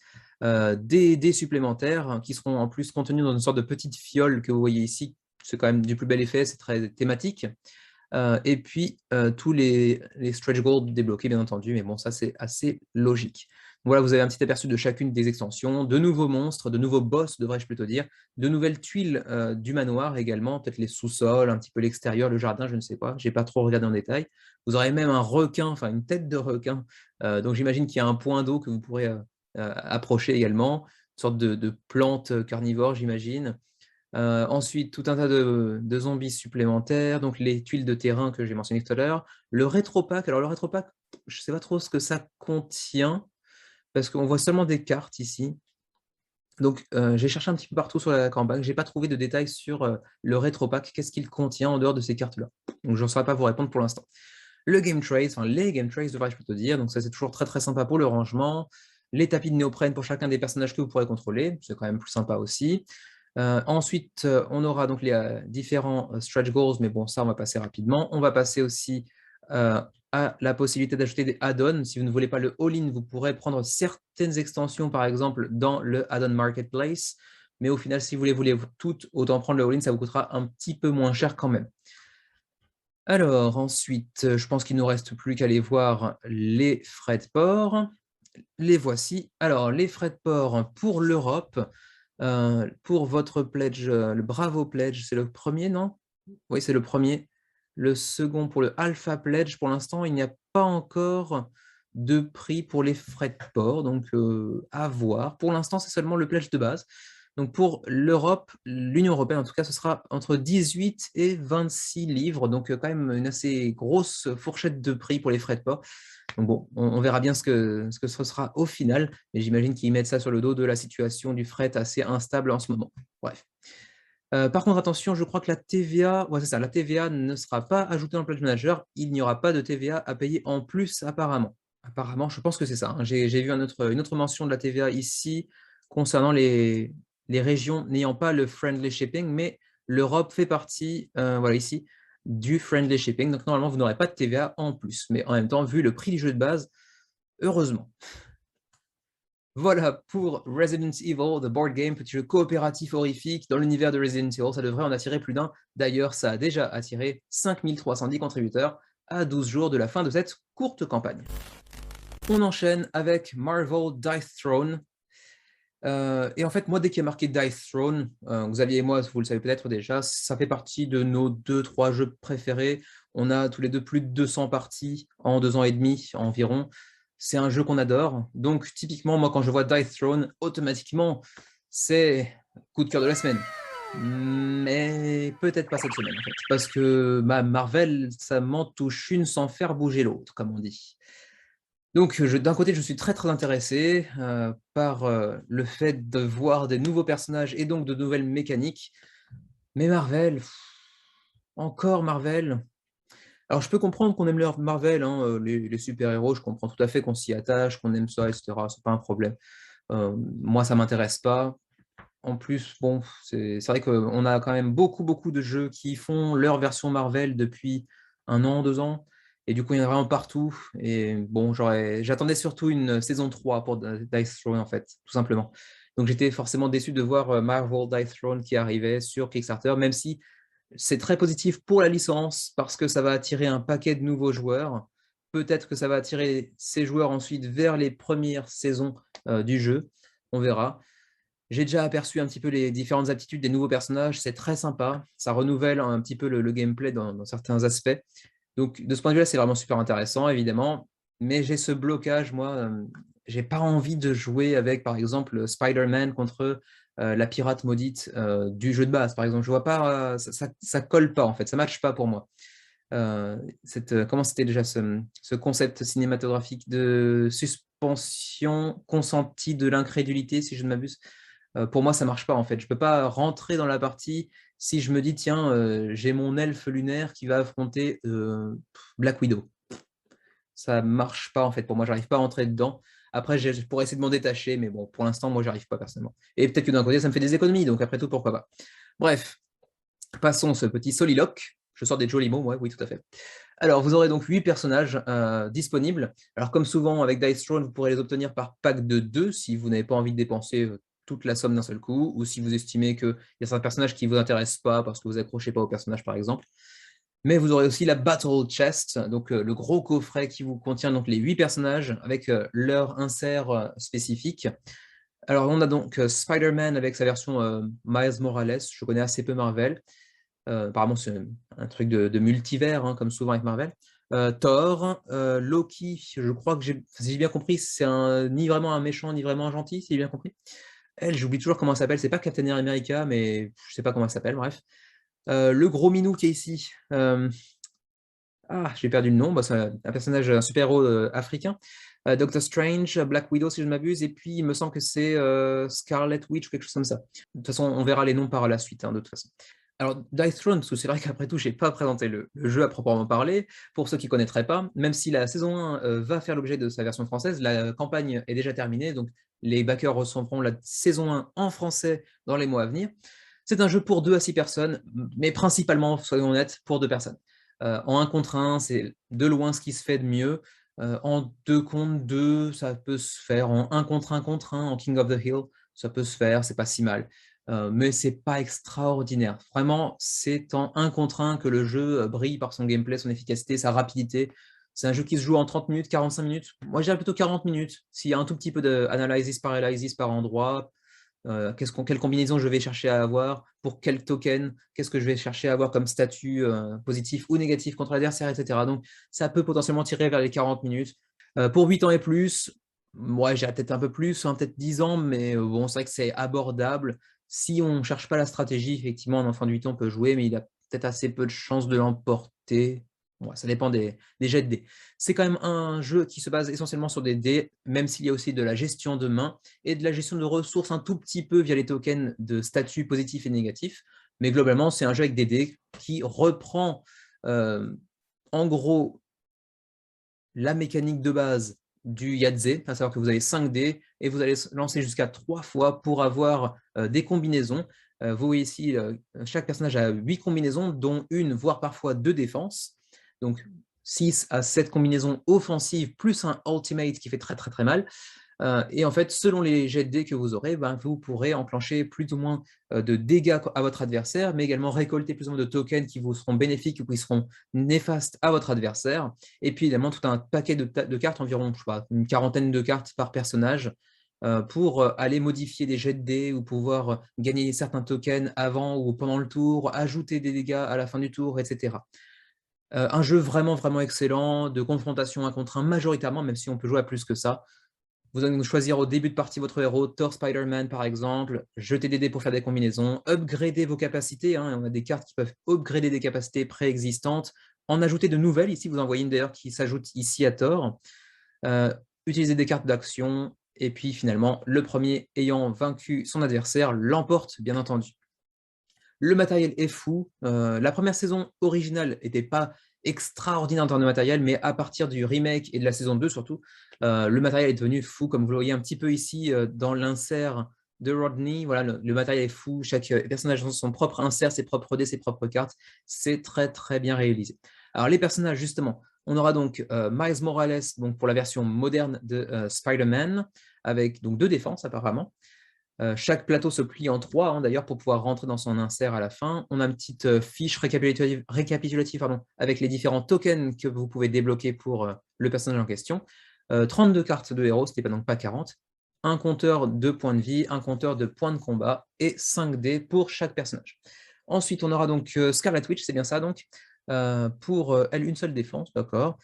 Des dés supplémentaires hein, qui seront en plus contenus dans une sorte de petite fiole que vous voyez ici, c'est quand même du plus bel effet, c'est très thématique. Et puis tous les stretch goals débloqués, bien entendu, mais bon, ça c'est assez logique. Voilà, vous avez un petit aperçu de chacune des extensions, de nouveaux monstres, de nouveaux boss, devrais-je plutôt dire, de nouvelles tuiles du manoir également, peut-être les sous-sols, un petit peu l'extérieur, le jardin, je ne sais pas, j'ai pas trop regardé en détail. Vous aurez même un requin, enfin une tête de requin, donc j'imagine qu'il y a un point d'eau que vous pourrez approcher également, une sorte de plante carnivore, j'imagine. Ensuite, tout un tas de zombies supplémentaires, donc les tuiles de terrain que j'ai mentionné tout à l'heure. Le rétro-pack, alors le rétro-pack, je ne sais pas trop ce que ça contient, parce qu'on voit seulement des cartes ici. Donc, j'ai cherché un petit peu partout sur la campagne, je n'ai pas trouvé de détails sur le rétro-pack, qu'est-ce qu'il contient en dehors de ces cartes-là. Donc, je ne saurais pas vous répondre pour l'instant. Le game trays, enfin les game trays devrais-je plutôt dire, donc ça c'est toujours très très sympa pour le rangement. Les tapis de néoprène pour chacun des personnages que vous pourrez contrôler, c'est quand même plus sympa aussi. Ensuite, on aura donc les différents stretch goals, mais bon, ça, on va passer rapidement. On va passer aussi à la possibilité d'ajouter des add-ons. Si vous ne voulez pas le all-in, vous pourrez prendre certaines extensions, par exemple, dans le add-on marketplace. Mais au final, si vous les voulez toutes, autant prendre le all-in, ça vous coûtera un petit peu moins cher quand même. Alors, ensuite, je pense qu'il ne nous reste plus qu'à aller voir les frais de port. Les voici. Alors, les frais de port pour l'Europe, pour votre pledge, le Bravo Pledge, c'est le premier, non? Oui, c'est le premier. Le second, pour le Alpha Pledge, pour l'instant, il n'y a pas encore de prix pour les frais de port, donc à voir. Pour l'instant, c'est seulement le pledge de base. Donc pour l'Europe, l'Union européenne en tout cas, ce sera entre 18 et 26 livres, donc quand même une assez grosse fourchette de prix pour les frais de port. Donc bon, on verra bien ce que ce sera au final, mais j'imagine qu'ils mettent ça sur le dos de la situation du fret assez instable en ce moment. Bref. Par contre, attention, je crois que la TVA, ouais, c'est ça, la TVA ne sera pas ajoutée dans le Pledge Manager, il n'y aura pas de TVA à payer en plus apparemment. Apparemment, je pense que c'est ça, hein. J'ai vu une autre mention de la TVA ici concernant les régions n'ayant pas le friendly shipping, mais l'Europe fait partie, voilà ici, du friendly shipping. Donc normalement, vous n'aurez pas de TVA en plus. Mais en même temps, vu le prix du jeu de base, heureusement. Voilà pour Resident Evil, The Board Game, petit jeu coopératif horrifique dans l'univers de Resident Evil. Ça devrait en attirer plus d'un. D'ailleurs, ça a déjà attiré 5310 contributeurs à 12 jours de la fin de cette courte campagne. On enchaîne avec Marvel Dice Throne. Et en fait, moi, dès qu'il y a marqué Dice Throne, Xavier et moi, vous le savez peut-être déjà, ça fait partie de nos 2-3 jeux préférés. On a tous les deux plus de 200 parties en 2 ans et demi environ. C'est un jeu qu'on adore. Donc, typiquement, moi, quand je vois Dice Throne, automatiquement, c'est coup de cœur de la semaine. Mais peut-être pas cette semaine, en fait. Parce que Marvel, ça m'en touche une sans faire bouger l'autre, comme on dit. Donc, d'un côté, je suis très très intéressé par le fait de voir des nouveaux personnages et donc de nouvelles mécaniques. Mais Marvel, encore Marvel. Alors, je peux comprendre qu'on aime leur Marvel, hein, les super-héros, je comprends tout à fait qu'on s'y attache, qu'on aime ça, etc. C'est pas un problème. Moi, ça m'intéresse pas. En plus, bon, c'est vrai qu'on a quand même beaucoup de jeux qui font leur version Marvel depuis 1 an, 2 ans. Et du coup, il y en a vraiment partout. Et bon, j'attendais surtout une saison 3 pour Dice Throne, en fait, tout simplement. Donc j'étais forcément déçu de voir Marvel Dice Throne qui arrivait sur Kickstarter, même si c'est très positif pour la licence, parce que ça va attirer un paquet de nouveaux joueurs. Peut-être que ça va attirer ces joueurs ensuite vers les premières saisons du jeu. On verra. J'ai déjà aperçu un petit peu les différentes aptitudes des nouveaux personnages. C'est très sympa. Ça renouvelle un petit peu le gameplay dans certains aspects. Donc, de ce point de vue-là, c'est vraiment super intéressant, évidemment. Mais j'ai ce blocage, moi. J'ai pas envie de jouer avec, par exemple, Spider-Man contre la pirate maudite du jeu de base, par exemple. Je vois pas, ça colle pas, en fait. Ça matche pas pour moi. Comment c'était déjà ce concept cinématographique de suspension consentie de l'incrédulité, si je ne m'abuse. Pour moi, ça marche pas en fait. Je peux pas rentrer dans la partie si je me dis, tiens, j'ai mon elfe lunaire qui va affronter Black Widow. Ça marche pas en fait. Pour moi, j'arrive pas à rentrer dedans. Après, je pourrais essayer de m'en détacher, mais bon, pour l'instant, moi, j'arrive pas personnellement. Et peut-être que d'un côté, ça me fait des économies, donc après tout, pourquoi pas. Bref, passons ce petit soliloque. Je sors des jolis mots, ouais, oui, tout à fait. Alors, vous aurez donc 8 personnages disponibles. Alors, comme souvent avec Dice Throne, vous pourrez les obtenir par pack de 2 si vous n'avez pas envie de dépenser toute la somme d'un seul coup, ou si vous estimez qu'il y a certains personnages qui ne vous intéressent pas parce que vous accrochez pas au personnage, par exemple. Mais vous aurez aussi la Battle Chest, donc le gros coffret qui vous contient donc les 8 personnages avec leur insert spécifique. Alors, on a donc Spider-Man avec sa version Miles Morales. Je connais assez peu Marvel. Apparemment, c'est un truc de multivers, hein, comme souvent avec Marvel. Thor, Loki, je crois que si j'ai bien compris, c'est ni vraiment un méchant, ni vraiment un gentil, si j'ai bien compris. Elle, j'oublie toujours comment elle s'appelle, c'est pas Captain America, mais je sais pas comment elle s'appelle, bref. Le gros minou qui est ici, j'ai perdu le nom, c'est un personnage, un super-héros africain. Doctor Strange, Black Widow, si je ne m'abuse, et puis il me semble que c'est Scarlet Witch ou quelque chose comme ça. De toute façon, on verra les noms par la suite, hein, de toute façon. Alors, Dice Throne, parce que c'est vrai qu'après tout, je n'ai pas présenté le jeu à proprement parler, pour ceux qui ne connaîtraient pas, même si la saison 1 va faire l'objet de sa version française, la campagne est déjà terminée, donc les backers recevront la saison 1 en français dans les mois à venir. C'est un jeu pour 2 à 6 personnes, mais principalement, soyons honnêtes, pour 2 personnes. En 1 contre 1, c'est de loin ce qui se fait de mieux. En 2 contre 2, ça peut se faire. En 1 contre 1 contre 1, en King of the Hill, ça peut se faire, c'est pas si mal. Mais c'est pas extraordinaire. Vraiment, c'est en 1 contre 1 que le jeu brille par son gameplay, son efficacité, sa rapidité. C'est un jeu qui se joue en 30 minutes, 45 minutes. Moi, je dirais plutôt 40 minutes. S'il y a un tout petit peu d'analysis par endroit, quelle combinaison je vais chercher à avoir, pour quel token, qu'est-ce que je vais chercher à avoir comme statut positif ou négatif contre l'adversaire, etc. Donc, ça peut potentiellement tirer vers les 40 minutes. Pour 8 ans et plus, moi, j'ai peut-être un peu plus, hein, peut-être 10 ans, mais bon, c'est vrai que c'est abordable. Si on ne cherche pas la stratégie, effectivement, un enfant de 8 ans peut jouer, mais il a peut-être assez peu de chances de l'emporter. Ouais, ça dépend des jets de dés. C'est quand même un jeu qui se base essentiellement sur des dés, même s'il y a aussi de la gestion de main et de la gestion de ressources un tout petit peu via les tokens de statut positif et négatif. Mais globalement, c'est un jeu avec des dés qui reprend en gros la mécanique de base du Yahtzee, à savoir que vous avez 5 dés et vous allez lancer jusqu'à 3 fois pour avoir des combinaisons. Vous voyez ici, chaque personnage a 8 combinaisons, dont une, voire parfois 2 défenses. Donc 6 à 7 combinaisons offensives, plus un ultimate qui fait très très très mal. Et en fait, selon les jets de dés que vous aurez, vous pourrez enclencher plus ou moins de dégâts à votre adversaire, mais également récolter plus ou moins de tokens qui vous seront bénéfiques ou qui seront néfastes à votre adversaire. Et puis évidemment, tout un paquet de cartes, environ je sais pas, une quarantaine de cartes par personnage, pour aller modifier des jets de dés ou pouvoir gagner certains tokens avant ou pendant le tour, ajouter des dégâts à la fin du tour, etc. Un jeu vraiment, vraiment excellent, de confrontation 1 contre 1 majoritairement, même si on peut jouer à plus que ça. Vous allez choisir au début de partie votre héros, Thor, Spider-Man par exemple, jeter des dés pour faire des combinaisons, upgrader vos capacités, hein, on a des cartes qui peuvent upgrader des capacités préexistantes, en ajouter de nouvelles, ici vous en voyez une d'ailleurs qui s'ajoute ici à Thor, utiliser des cartes d'action, et puis finalement, le premier ayant vaincu son adversaire l'emporte, bien entendu. Le matériel est fou. La première saison originale n'était pas extraordinaire en termes de matériel, mais à partir du remake et de la saison 2 surtout, le matériel est devenu fou, comme vous le voyez un petit peu ici dans l'insert de Rodney. Voilà, le matériel est fou. Chaque personnage a son propre insert, ses propres dés, ses propres cartes. C'est très très bien réalisé. Alors les personnages, justement, on aura donc Miles Morales donc pour la version moderne de Spider-Man, avec donc 2 défenses apparemment. Chaque plateau se plie en 3, hein, d'ailleurs, pour pouvoir rentrer dans son insert à la fin. On a une petite fiche récapitulative avec les différents tokens que vous pouvez débloquer pour le personnage en question. 32 cartes de héros, ce n'est donc pas 40. Un compteur de points de vie, un compteur de points de combat et 5 dés pour chaque personnage. Ensuite, on aura donc Scarlet Witch, c'est bien ça donc, pour elle, une seule défense, d'accord.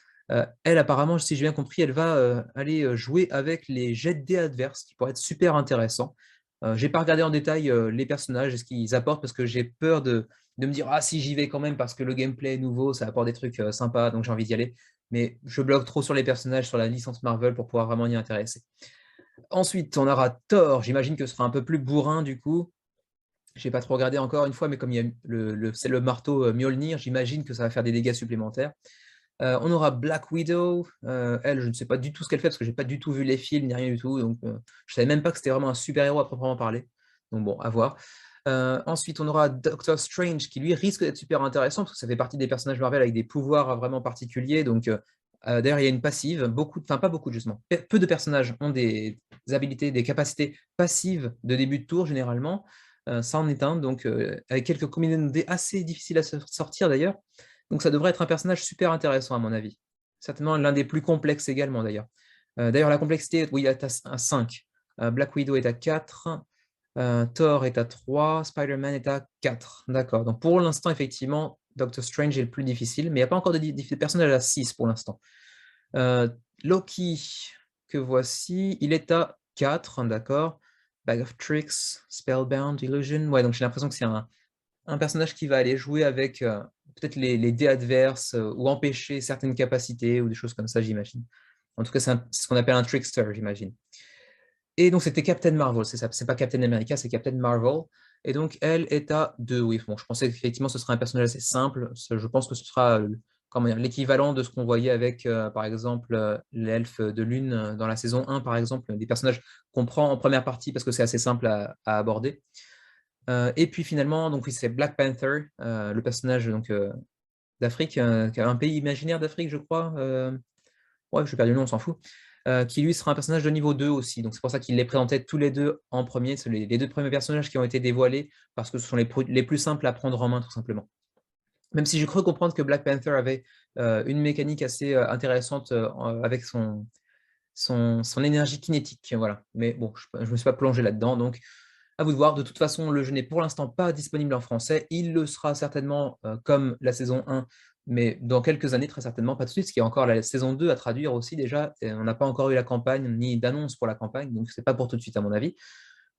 Elle, apparemment, si j'ai bien compris, elle va aller jouer avec les jets de dés adverses, qui pourrait être super intéressant. Je n'ai pas regardé en détail les personnages et ce qu'ils apportent, parce que j'ai peur de me dire « Ah, si j'y vais quand même, parce que le gameplay est nouveau, ça apporte des trucs sympas, donc j'ai envie d'y aller. » Mais je bloque trop sur les personnages, sur la licence Marvel, pour pouvoir vraiment y intéresser. Ensuite, on aura Thor. J'imagine que ce sera un peu plus bourrin, du coup. Je n'ai pas trop regardé encore une fois, mais comme il y a c'est le marteau Mjolnir, j'imagine que ça va faire des dégâts supplémentaires. On aura Black Widow. Elle, je ne sais pas du tout ce qu'elle fait, parce que je n'ai pas du tout vu les films, ni rien du tout. Donc, je ne savais même pas que c'était vraiment un super-héros à proprement parler. Donc bon, à voir. Ensuite, on aura Doctor Strange, qui lui risque d'être super intéressant, parce que ça fait partie des personnages Marvel avec des pouvoirs vraiment particuliers. Donc, d'ailleurs, il y a une passive. Enfin, pas beaucoup, justement. Peu de personnages ont des habilités, des capacités passives de début de tour, généralement. Ça en est un, donc avec quelques combinaisons de dés assez difficiles à sortir, d'ailleurs. Donc ça devrait être un personnage super intéressant, à mon avis. Certainement l'un des plus complexes également, d'ailleurs. D'ailleurs, la complexité, oui, est à 5. Black Widow est à 4. Thor est à 3. Spider-Man est à 4. D'accord. Donc pour l'instant, effectivement, Doctor Strange est le plus difficile, mais il n'y a pas encore de personnage à 6 pour l'instant. Loki, que voici, il est à 4, d'accord. Bag of Tricks, Spellbound, Illusion. Ouais, donc j'ai l'impression que c'est un personnage qui va aller jouer avec peut-être les dés adverses ou empêcher certaines capacités ou des choses comme ça, j'imagine. En tout cas, c'est ce qu'on appelle un trickster, j'imagine. Et donc, c'était Captain Marvel, c'est ça. C'est pas Captain America, c'est Captain Marvel. Et donc, elle est à 2. Oui, bon, je pensais qu'effectivement, ce serait un personnage assez simple. Je pense que ce sera l'équivalent de ce qu'on voyait avec, par exemple, l'elfe de lune dans la saison 1, par exemple, des personnages qu'on prend en première partie parce que c'est assez simple à aborder. Et puis finalement, donc oui, c'est Black Panther, le personnage donc, d'Afrique, qui a un pays imaginaire d'Afrique, je crois. Ouais, je perds le nom, on s'en fout. Qui lui sera un personnage de niveau 2 aussi. Donc c'est pour ça qu'il les présentait tous les deux en premier. C'est les deux premiers personnages qui ont été dévoilés parce que ce sont les plus simples à prendre en main, tout simplement. Même si j'ai cru comprendre que Black Panther avait une mécanique assez intéressante avec son énergie kinétique. Voilà. Mais bon, je ne me suis pas plongé là-dedans. Donc, à vous de voir. De toute façon, le jeu n'est pour l'instant pas disponible en français. Il le sera certainement comme la saison 1, mais dans quelques années, très certainement, pas tout de suite, parce qu'il y a encore la saison 2 à traduire aussi déjà. Et on n'a pas encore eu la campagne, ni d'annonce pour la campagne, donc c'est pas pour tout de suite à mon avis.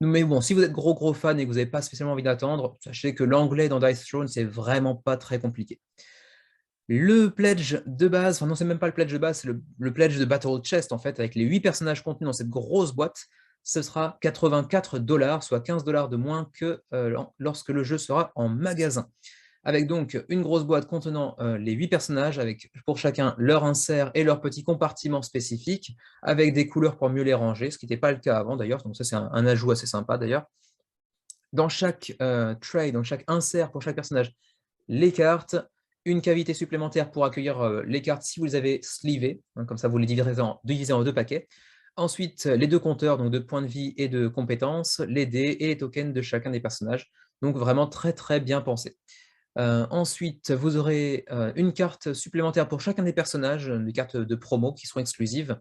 Mais bon, si vous êtes gros fan et que vous n'avez pas spécialement envie d'attendre, sachez que l'anglais dans Dice Throne, c'est vraiment pas très compliqué. Le pledge de base, enfin non, c'est même pas le pledge de base, c'est le pledge de Battle Chest, en fait, avec les 8 personnages contenus dans cette grosse boîte. Ce sera 84 $, soit 15 $ de moins que lorsque le jeu sera en magasin. Avec donc une grosse boîte contenant les 8 personnages, avec pour chacun leur insert et leur petit compartiment spécifique, avec des couleurs pour mieux les ranger, ce qui n'était pas le cas avant d'ailleurs, donc ça c'est un ajout assez sympa d'ailleurs. Dans chaque tray, dans chaque insert pour chaque personnage, les cartes, une cavité supplémentaire pour accueillir les cartes si vous les avez sleevées, hein, comme ça vous les divisez en 2 paquets. Ensuite, les 2 compteurs donc de points de vie et de compétences, les dés et les tokens de chacun des personnages. Donc vraiment très bien pensé. Ensuite, vous aurez une carte supplémentaire pour chacun des personnages, des cartes de promo qui seront exclusives.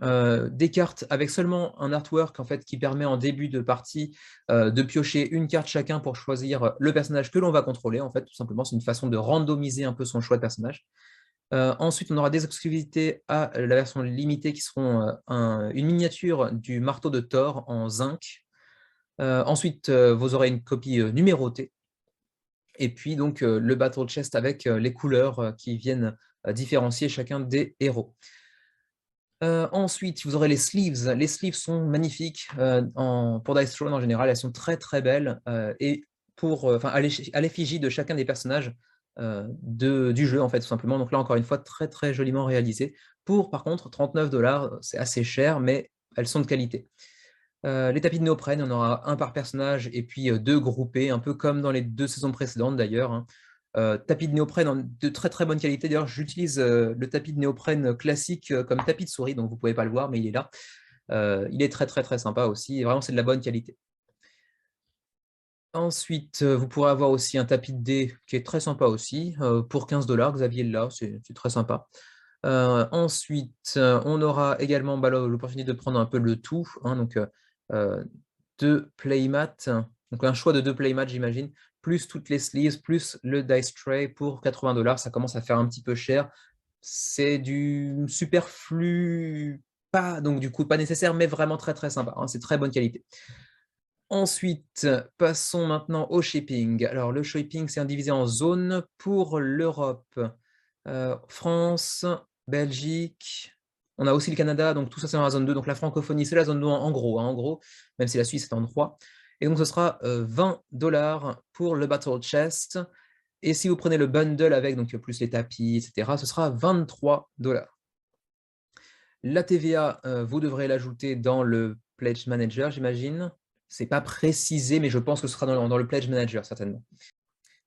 Des cartes avec seulement un artwork en fait, qui permet en début de partie de piocher une carte chacun pour choisir le personnage que l'on va contrôler. En fait, tout simplement, c'est une façon de randomiser un peu son choix de personnage. Ensuite, on aura des exclusivités à la version limitée qui seront une miniature du marteau de Thor en zinc. Ensuite, vous aurez une copie numérotée. Et puis donc le Battle Chest avec les couleurs qui viennent différencier chacun des héros. Ensuite, vous aurez les sleeves. Les sleeves sont magnifiques pour Dice Throne en général. Elles sont très belles et à l'effigie de chacun des personnages du jeu, en fait, tout simplement. Donc là, encore une fois, très joliment réalisé. Pour, par contre, 39 $, c'est assez cher, mais elles sont de qualité. Les tapis de néoprène, on aura un par personnage et puis 2 groupés, un peu comme dans les 2 saisons précédentes d'ailleurs, hein. Tapis de néoprène de très bonne qualité. D'ailleurs, j'utilise le tapis de néoprène classique comme tapis de souris, donc vous ne pouvez pas le voir, mais il est là. Il est très sympa aussi, et vraiment c'est de la bonne qualité. Ensuite, vous pourrez avoir aussi un tapis de dés qui est très sympa aussi, pour 15 $, Xavier là, c'est très sympa. Ensuite, on aura également l'opportunité de prendre un peu le tout, hein, donc 2 playmats, donc un choix de 2 playmats, j'imagine, plus toutes les sleeves, plus le dice tray pour 80 $. Ça commence à faire un petit peu cher. C'est du superflu, pas donc du coup pas nécessaire, mais vraiment très très sympa, hein, c'est très bonne qualité. Ensuite, passons maintenant au shipping. Alors le shipping, c'est divisé en zones pour l'Europe. France, Belgique, on a aussi le Canada, donc tout ça c'est dans la zone 2, donc la francophonie c'est la zone 2 en gros, hein, en gros, même si la Suisse est en 3. Et donc ce sera 20 $ pour le Battle Chest, et si vous prenez le bundle avec, donc plus les tapis, etc., ce sera 23 $. La TVA, vous devrez l'ajouter dans le Pledge Manager, j'imagine. C'est pas précisé, mais je pense que ce sera dans le Pledge Manager, certainement.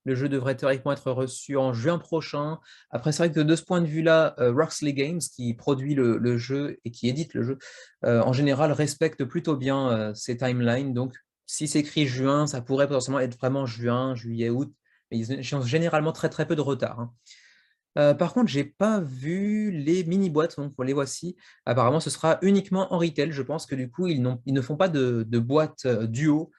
Le jeu devrait théoriquement être reçu en juin prochain. Après, c'est vrai que de ce point de vue-là, Roxley Games, qui produit le jeu et qui édite le jeu, en général respecte plutôt bien ces timelines. Donc, si c'est écrit juin, ça pourrait potentiellement être vraiment juin, juillet, août, mais ils ont généralement très très peu de retard, hein. Par contre, j'ai pas vu les mini-boîtes, donc les voici. Apparemment, ce sera uniquement en retail. Je pense que du coup, ils ne font pas de boîtes duo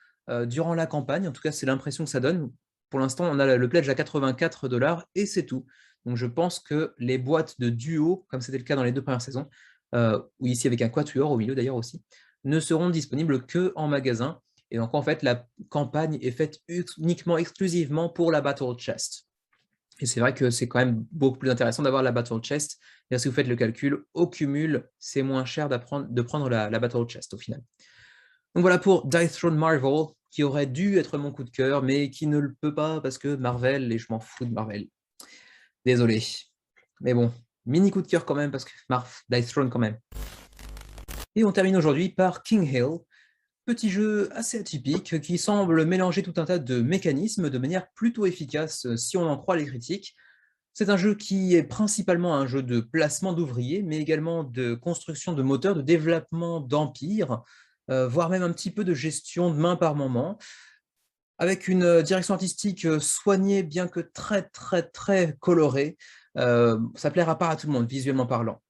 durant la campagne. En tout cas, c'est l'impression que ça donne. Pour l'instant, on a le pledge à 84 $ et c'est tout. Donc, je pense que les boîtes de duo, comme c'était le cas dans les 2 premières saisons, ou ici avec un quatuor au milieu d'ailleurs aussi, ne seront disponibles qu'en magasin. Et donc, en fait, la campagne est faite uniquement, exclusivement pour la Battle Chest. Et c'est vrai que c'est quand même beaucoup plus intéressant d'avoir la Battle Chest. Et si vous faites le calcul, au cumul, c'est moins cher de prendre la Battle Chest au final. Donc voilà pour Dice Throne Marvel, qui aurait dû être mon coup de cœur, mais qui ne le peut pas parce que Marvel, et je m'en fous de Marvel. Désolé. Mais bon, mini coup de cœur quand même, parce que Dice Throne quand même. Et on termine aujourd'hui par King Hill, petit jeu assez atypique qui semble mélanger tout un tas de mécanismes de manière plutôt efficace si on en croit les critiques. C'est un jeu qui est principalement un jeu de placement d'ouvriers, mais également de construction de moteurs, de développement d'empires, voire même un petit peu de gestion de main par moment, avec une direction artistique soignée, bien que très très très colorée. Ça plaira pas à tout le monde, visuellement parlant.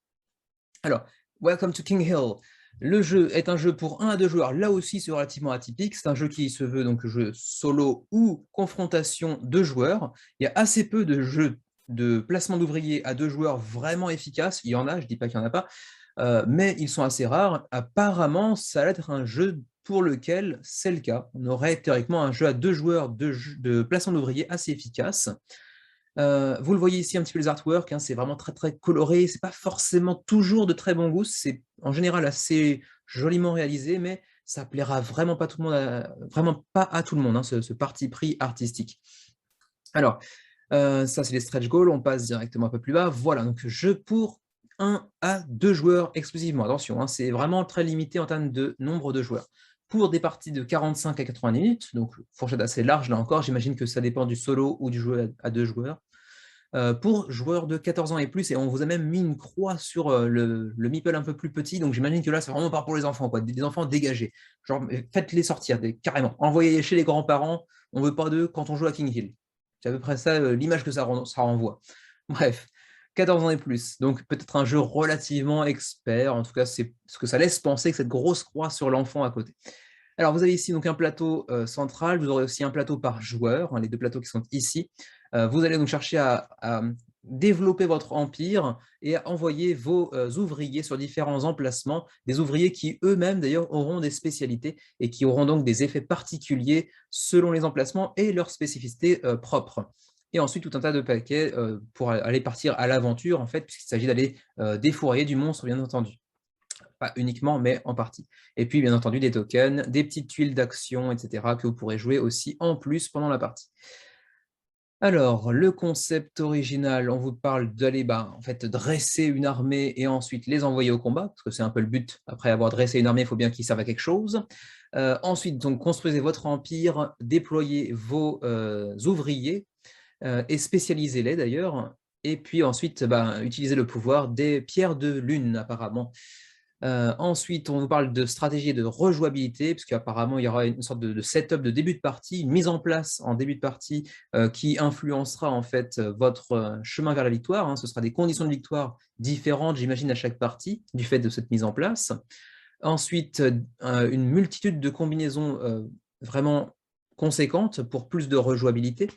Alors, Welcome to King Hill. Le jeu est un jeu pour 1 à 2 joueurs, là aussi c'est relativement atypique. C'est un jeu qui se veut donc jeu solo ou confrontation de joueurs. Il y a assez peu de jeux de placement d'ouvriers à 2 joueurs vraiment efficaces. Il y en a, je ne dis pas qu'il n'y en a pas, mais ils sont assez rares. Apparemment, ça va être un jeu pour lequel c'est le cas. On aurait théoriquement un jeu à 2 joueurs de placement d'ouvriers assez efficace. Vous le voyez ici un petit peu les artworks, hein, c'est vraiment très très coloré, c'est pas forcément toujours de très bon goût, c'est en général assez joliment réalisé, mais ça plaira vraiment pas tout le monde, vraiment pas à tout le monde, hein, ce parti pris artistique. Alors, ça c'est les stretch goals, on passe directement un peu plus bas. Voilà, donc jeu pour 1 à 2 joueurs exclusivement. Attention, hein, c'est vraiment très limité en termes de nombre de joueurs. Pour des parties de 45 à 80 minutes, donc fourchette assez large là encore, j'imagine que ça dépend du solo ou du jeu à 2 joueurs. Pour joueurs de 14 ans et plus, et on vous a même mis une croix sur le meeple un peu plus petit, donc j'imagine que là, c'est vraiment pas pour les enfants, quoi, des enfants dégagés. Genre, faites-les sortir, carrément. Envoyez-les chez les grands-parents, on veut pas d'eux quand on joue à King Hill. C'est à peu près ça l'image que ça renvoie. Bref, 14 ans et plus, donc peut-être un jeu relativement expert, en tout cas, c'est ce que ça laisse penser que cette grosse croix sur l'enfant à côté. Alors, vous avez ici donc un plateau central, vous aurez aussi un plateau par joueur, hein, les 2 plateaux qui sont ici. Vous allez donc chercher à développer votre empire et à envoyer vos ouvriers sur différents emplacements, des ouvriers qui eux-mêmes d'ailleurs auront des spécialités et qui auront donc des effets particuliers selon les emplacements et leurs spécificités propres. Et ensuite tout un tas de paquets pour aller partir à l'aventure en fait, puisqu'il s'agit d'aller défourailler du monstre bien entendu. Pas uniquement, mais en partie. Et puis, bien entendu, des tokens, des petites tuiles d'action, etc., que vous pourrez jouer aussi en plus pendant la partie. Alors, le concept original, on vous parle d'aller en fait, dresser une armée et ensuite les envoyer au combat, parce que c'est un peu le but. Après avoir dressé une armée, il faut bien qu'ils servent à quelque chose. Ensuite, donc, construisez votre empire, déployez vos ouvriers et spécialisez-les d'ailleurs. Et puis ensuite, utilisez le pouvoir des pierres de lune, apparemment. Ensuite, on vous parle de stratégie et de rejouabilité, puisqu'apparemment, il y aura une sorte de setup de début de partie, une mise en place en début de partie qui influencera en fait votre chemin vers la victoire, hein. Ce sera des conditions de victoire différentes, j'imagine, à chaque partie, du fait de cette mise en place. Ensuite, une multitude de combinaisons vraiment conséquentes pour plus de rejouabilité.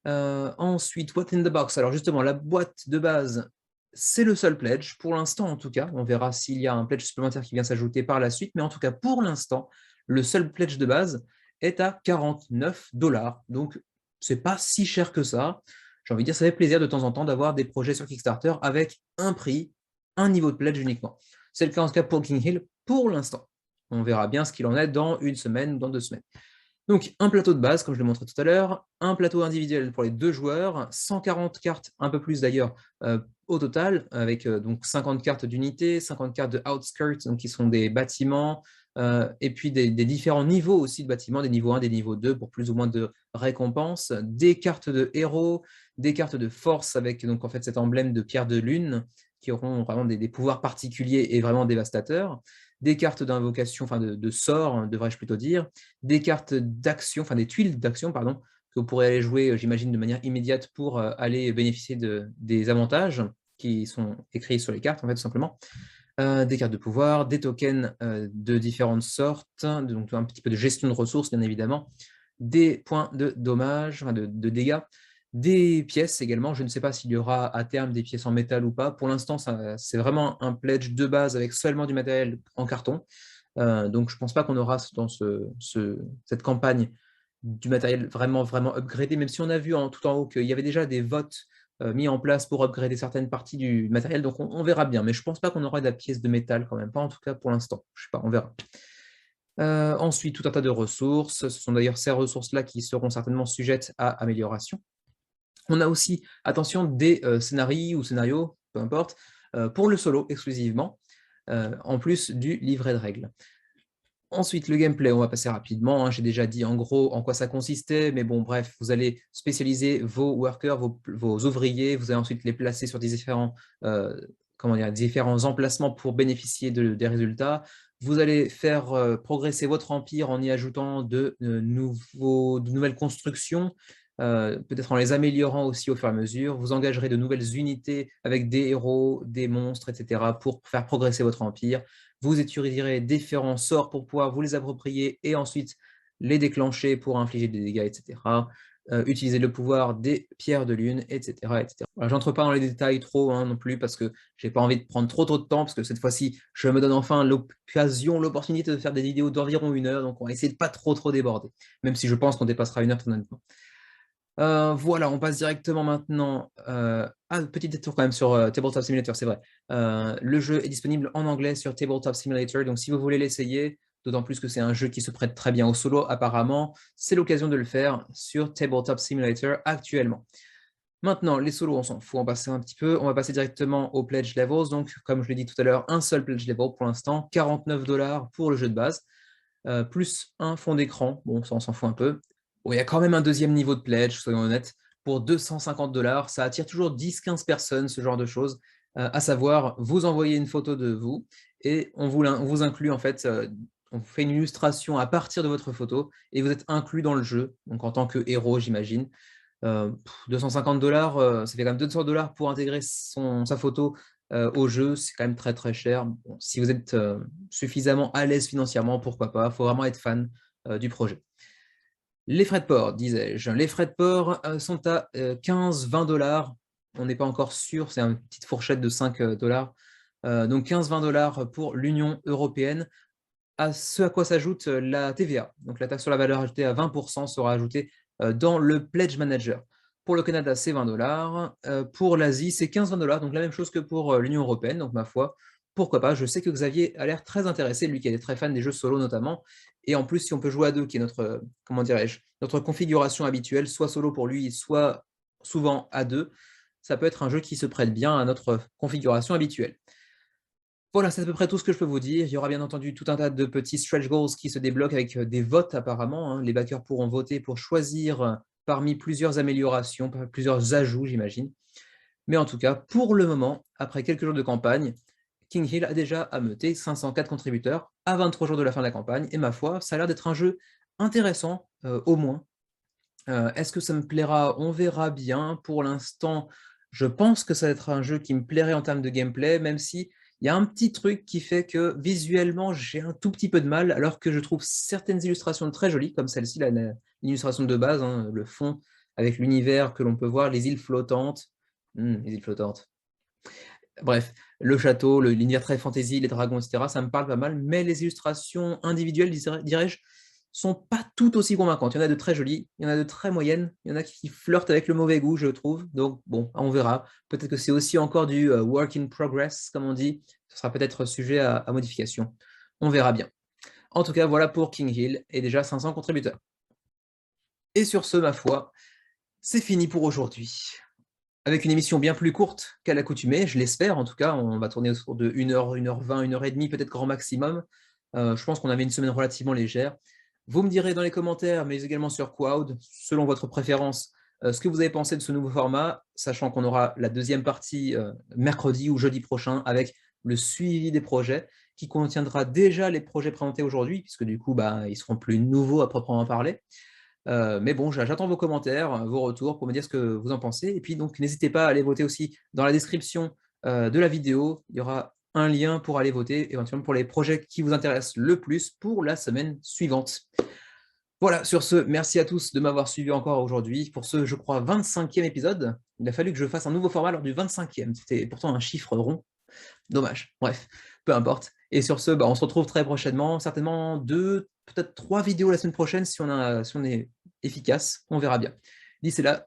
Ensuite, What's in the box? Alors justement, la boîte de base, c'est le seul pledge, pour l'instant en tout cas. On verra s'il y a un pledge supplémentaire qui vient s'ajouter par la suite, mais en tout cas, pour l'instant, le seul pledge de base est à 49 $. Donc, c'est pas si cher que ça. J'ai envie de dire, ça fait plaisir de temps en temps d'avoir des projets sur Kickstarter avec un prix, un niveau de pledge uniquement. C'est le cas en tout cas pour King Hill pour l'instant. On verra bien ce qu'il en est dans une semaine, dans 2 semaines. Donc, un plateau de base, comme je l'ai montré tout à l'heure, un plateau individuel pour les 2 joueurs, 140 cartes, un peu plus d'ailleurs, au total, avec donc 50 cartes d'unité, 50 cartes de outskirts, donc qui sont des bâtiments, et puis des différents niveaux aussi de bâtiments, des niveaux 1, des niveaux 2, pour plus ou moins de récompenses, des cartes de héros, des cartes de force avec donc en fait cet emblème de pierre de lune, qui auront vraiment des pouvoirs particuliers et vraiment dévastateurs, des cartes d'invocation, enfin de sorts, devrais-je plutôt dire, des cartes d'action, enfin des tuiles d'action, pardon, que vous pourrez aller jouer, j'imagine, de manière immédiate pour aller bénéficier des avantages qui sont écrits sur les cartes, en fait, tout simplement. Des cartes de pouvoir, des tokens de différentes sortes, donc un petit peu de gestion de ressources, bien évidemment, des points de dommages, enfin de dégâts, des pièces également. Je ne sais pas s'il y aura à terme des pièces en métal ou pas. Pour l'instant, c'est vraiment un pledge de base avec seulement du matériel en carton. Donc, je ne pense pas qu'on aura dans cette campagne du matériel vraiment, vraiment upgradé, même si on a vu tout en haut qu'il y avait déjà des votes mis en place pour upgrader certaines parties du matériel. Donc, on verra bien. Mais je ne pense pas qu'on aura de la pièce de métal quand même. Pas en tout cas pour l'instant. Je ne sais pas, on verra. Ensuite, tout un tas de ressources. Ce sont d'ailleurs ces ressources-là qui seront certainement sujettes à amélioration. On a aussi, attention, des scénarios, peu importe, pour le solo exclusivement, en plus du livret de règles. Ensuite, le gameplay, on va passer rapidement, hein. J'ai déjà dit en gros en quoi ça consistait, mais bon, bref, vous allez spécialiser vos workers, vos ouvriers, vous allez ensuite les placer sur des différents, différents emplacements pour bénéficier des résultats. Vous allez faire progresser votre empire en y ajoutant de nouvelles constructions, peut-être en les améliorant aussi au fur et à mesure. Vous engagerez de nouvelles unités avec des héros, des monstres, etc. pour faire progresser votre empire. Vous utiliserez différents sorts pour pouvoir vous les approprier et ensuite les déclencher pour infliger des dégâts, etc. Utiliser le pouvoir des pierres de lune, etc. etc. Voilà, j'entre pas dans les détails trop non plus parce que j'ai pas envie de prendre trop de temps parce que cette fois-ci, je me donne enfin l'opportunité de faire des vidéos d'environ 1 heure, donc on va essayer de pas trop déborder, même si je pense qu'on dépassera 1 heure très honnêtement. Voilà, on passe directement maintenant. Petit détour quand même sur Tabletop Simulator, c'est vrai. Le jeu est disponible en anglais sur Tabletop Simulator, donc si vous voulez l'essayer, d'autant plus que c'est un jeu qui se prête très bien au solo apparemment, c'est l'occasion de le faire sur Tabletop Simulator actuellement. Maintenant, les solos, on s'en fout, on passe un petit peu. On va passer directement aux pledge levels. Donc, comme je l'ai dit tout à l'heure, un seul pledge level pour l'instant, 49 $ pour le jeu de base, plus un fond d'écran. Bon, ça, on s'en fout un peu. Bon, il y a quand même un deuxième niveau de pledge, soyons honnêtes, pour 250 $. Ça attire toujours 10-15 personnes, ce genre de choses. À savoir, vous envoyez une photo de vous et on vous inclut en fait, on fait une illustration à partir de votre photo et vous êtes inclus dans le jeu, donc en tant que héros, j'imagine. 250 $, ça fait quand même 200 $ pour intégrer sa photo au jeu, c'est quand même très cher. Bon, si vous êtes suffisamment à l'aise financièrement, pourquoi pas, il faut vraiment être fan du projet. Les frais de port, disais-je. Les frais de port sont à 15-20 $. On n'est pas encore sûr, c'est une petite fourchette de 5 $. Donc 15-20 $ pour l'Union européenne. À ce à quoi s'ajoute la TVA. Donc la taxe sur la valeur ajoutée à 20% sera ajoutée dans le Pledge Manager. Pour le Canada, c'est 20 $. Pour l'Asie, c'est 15-20 $. Donc la même chose que pour l'Union européenne. Donc ma foi, pourquoi pas. Je sais que Xavier a l'air très intéressé, lui qui est très fan des jeux solo notamment. Et en plus, si on peut jouer à deux, qui est notre, comment dirais-je, notre configuration habituelle, soit solo pour lui, soit souvent à deux, ça peut être un jeu qui se prête bien à notre configuration habituelle. Voilà, c'est à peu près tout ce que je peux vous dire. Il y aura bien entendu tout un tas de petits stretch goals qui se débloquent avec des votes apparemment, hein. Les backers pourront voter pour choisir parmi plusieurs améliorations, plusieurs ajouts, j'imagine. Mais en tout cas, pour le moment, après quelques jours de campagne, King Hill a déjà ameuté 504 contributeurs à 23 jours de la fin de la campagne, et ma foi, ça a l'air d'être un jeu intéressant, au moins. Est-ce que ça me plaira? On verra bien. Pour l'instant, je pense que ça va être un jeu qui me plairait en termes de gameplay, même si il y a un petit truc qui fait que visuellement, j'ai un tout petit peu de mal, alors que je trouve certaines illustrations très jolies, comme celle-ci, l'illustration de base, hein, le fond avec l'univers que l'on peut voir, les îles flottantes. Les îles flottantes. Bref, le château, l'univers très fantasy, les dragons, etc., ça me parle pas mal, mais les illustrations individuelles, dirais-je, sont pas toutes aussi convaincantes. Il y en a de très jolies, il y en a de très moyennes, il y en a qui flirtent avec le mauvais goût, je trouve. Donc bon, on verra. Peut-être que c'est aussi encore du work in progress, comme on dit. Ce sera peut-être sujet à modification. On verra bien. En tout cas, voilà pour King Hill, et déjà 500 contributeurs. Et sur ce, ma foi, c'est fini pour aujourd'hui. Avec une émission bien plus courte qu'à l'accoutumée, je l'espère en tout cas, on va tourner autour de 1h, 1h20, 1h30, peut-être grand maximum. Je pense qu'on avait une semaine relativement légère. Vous me direz dans les commentaires, mais également sur Quoud, selon votre préférence, ce que vous avez pensé de ce nouveau format, sachant qu'on aura la deuxième partie mercredi ou jeudi prochain avec le suivi des projets, qui contiendra déjà les projets présentés aujourd'hui, puisque du coup, ils seront plus nouveaux à proprement parler. Mais bon, j'attends vos commentaires, vos retours pour me dire ce que vous en pensez. Et puis donc, n'hésitez pas à aller voter aussi dans la description de la vidéo. Il y aura un lien pour aller voter, éventuellement pour les projets qui vous intéressent le plus pour la semaine suivante. Voilà, sur ce, merci à tous de m'avoir suivi encore aujourd'hui pour ce, je crois, 25e épisode. Il a fallu que je fasse un nouveau format lors du 25e. C'était pourtant un chiffre rond. Dommage. Bref, peu importe. Et sur ce, on se retrouve très prochainement, certainement 2, peut-être 3 vidéos la semaine prochaine si on est efficace. On verra bien. D'ici là,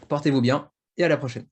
portez-vous bien et à la prochaine.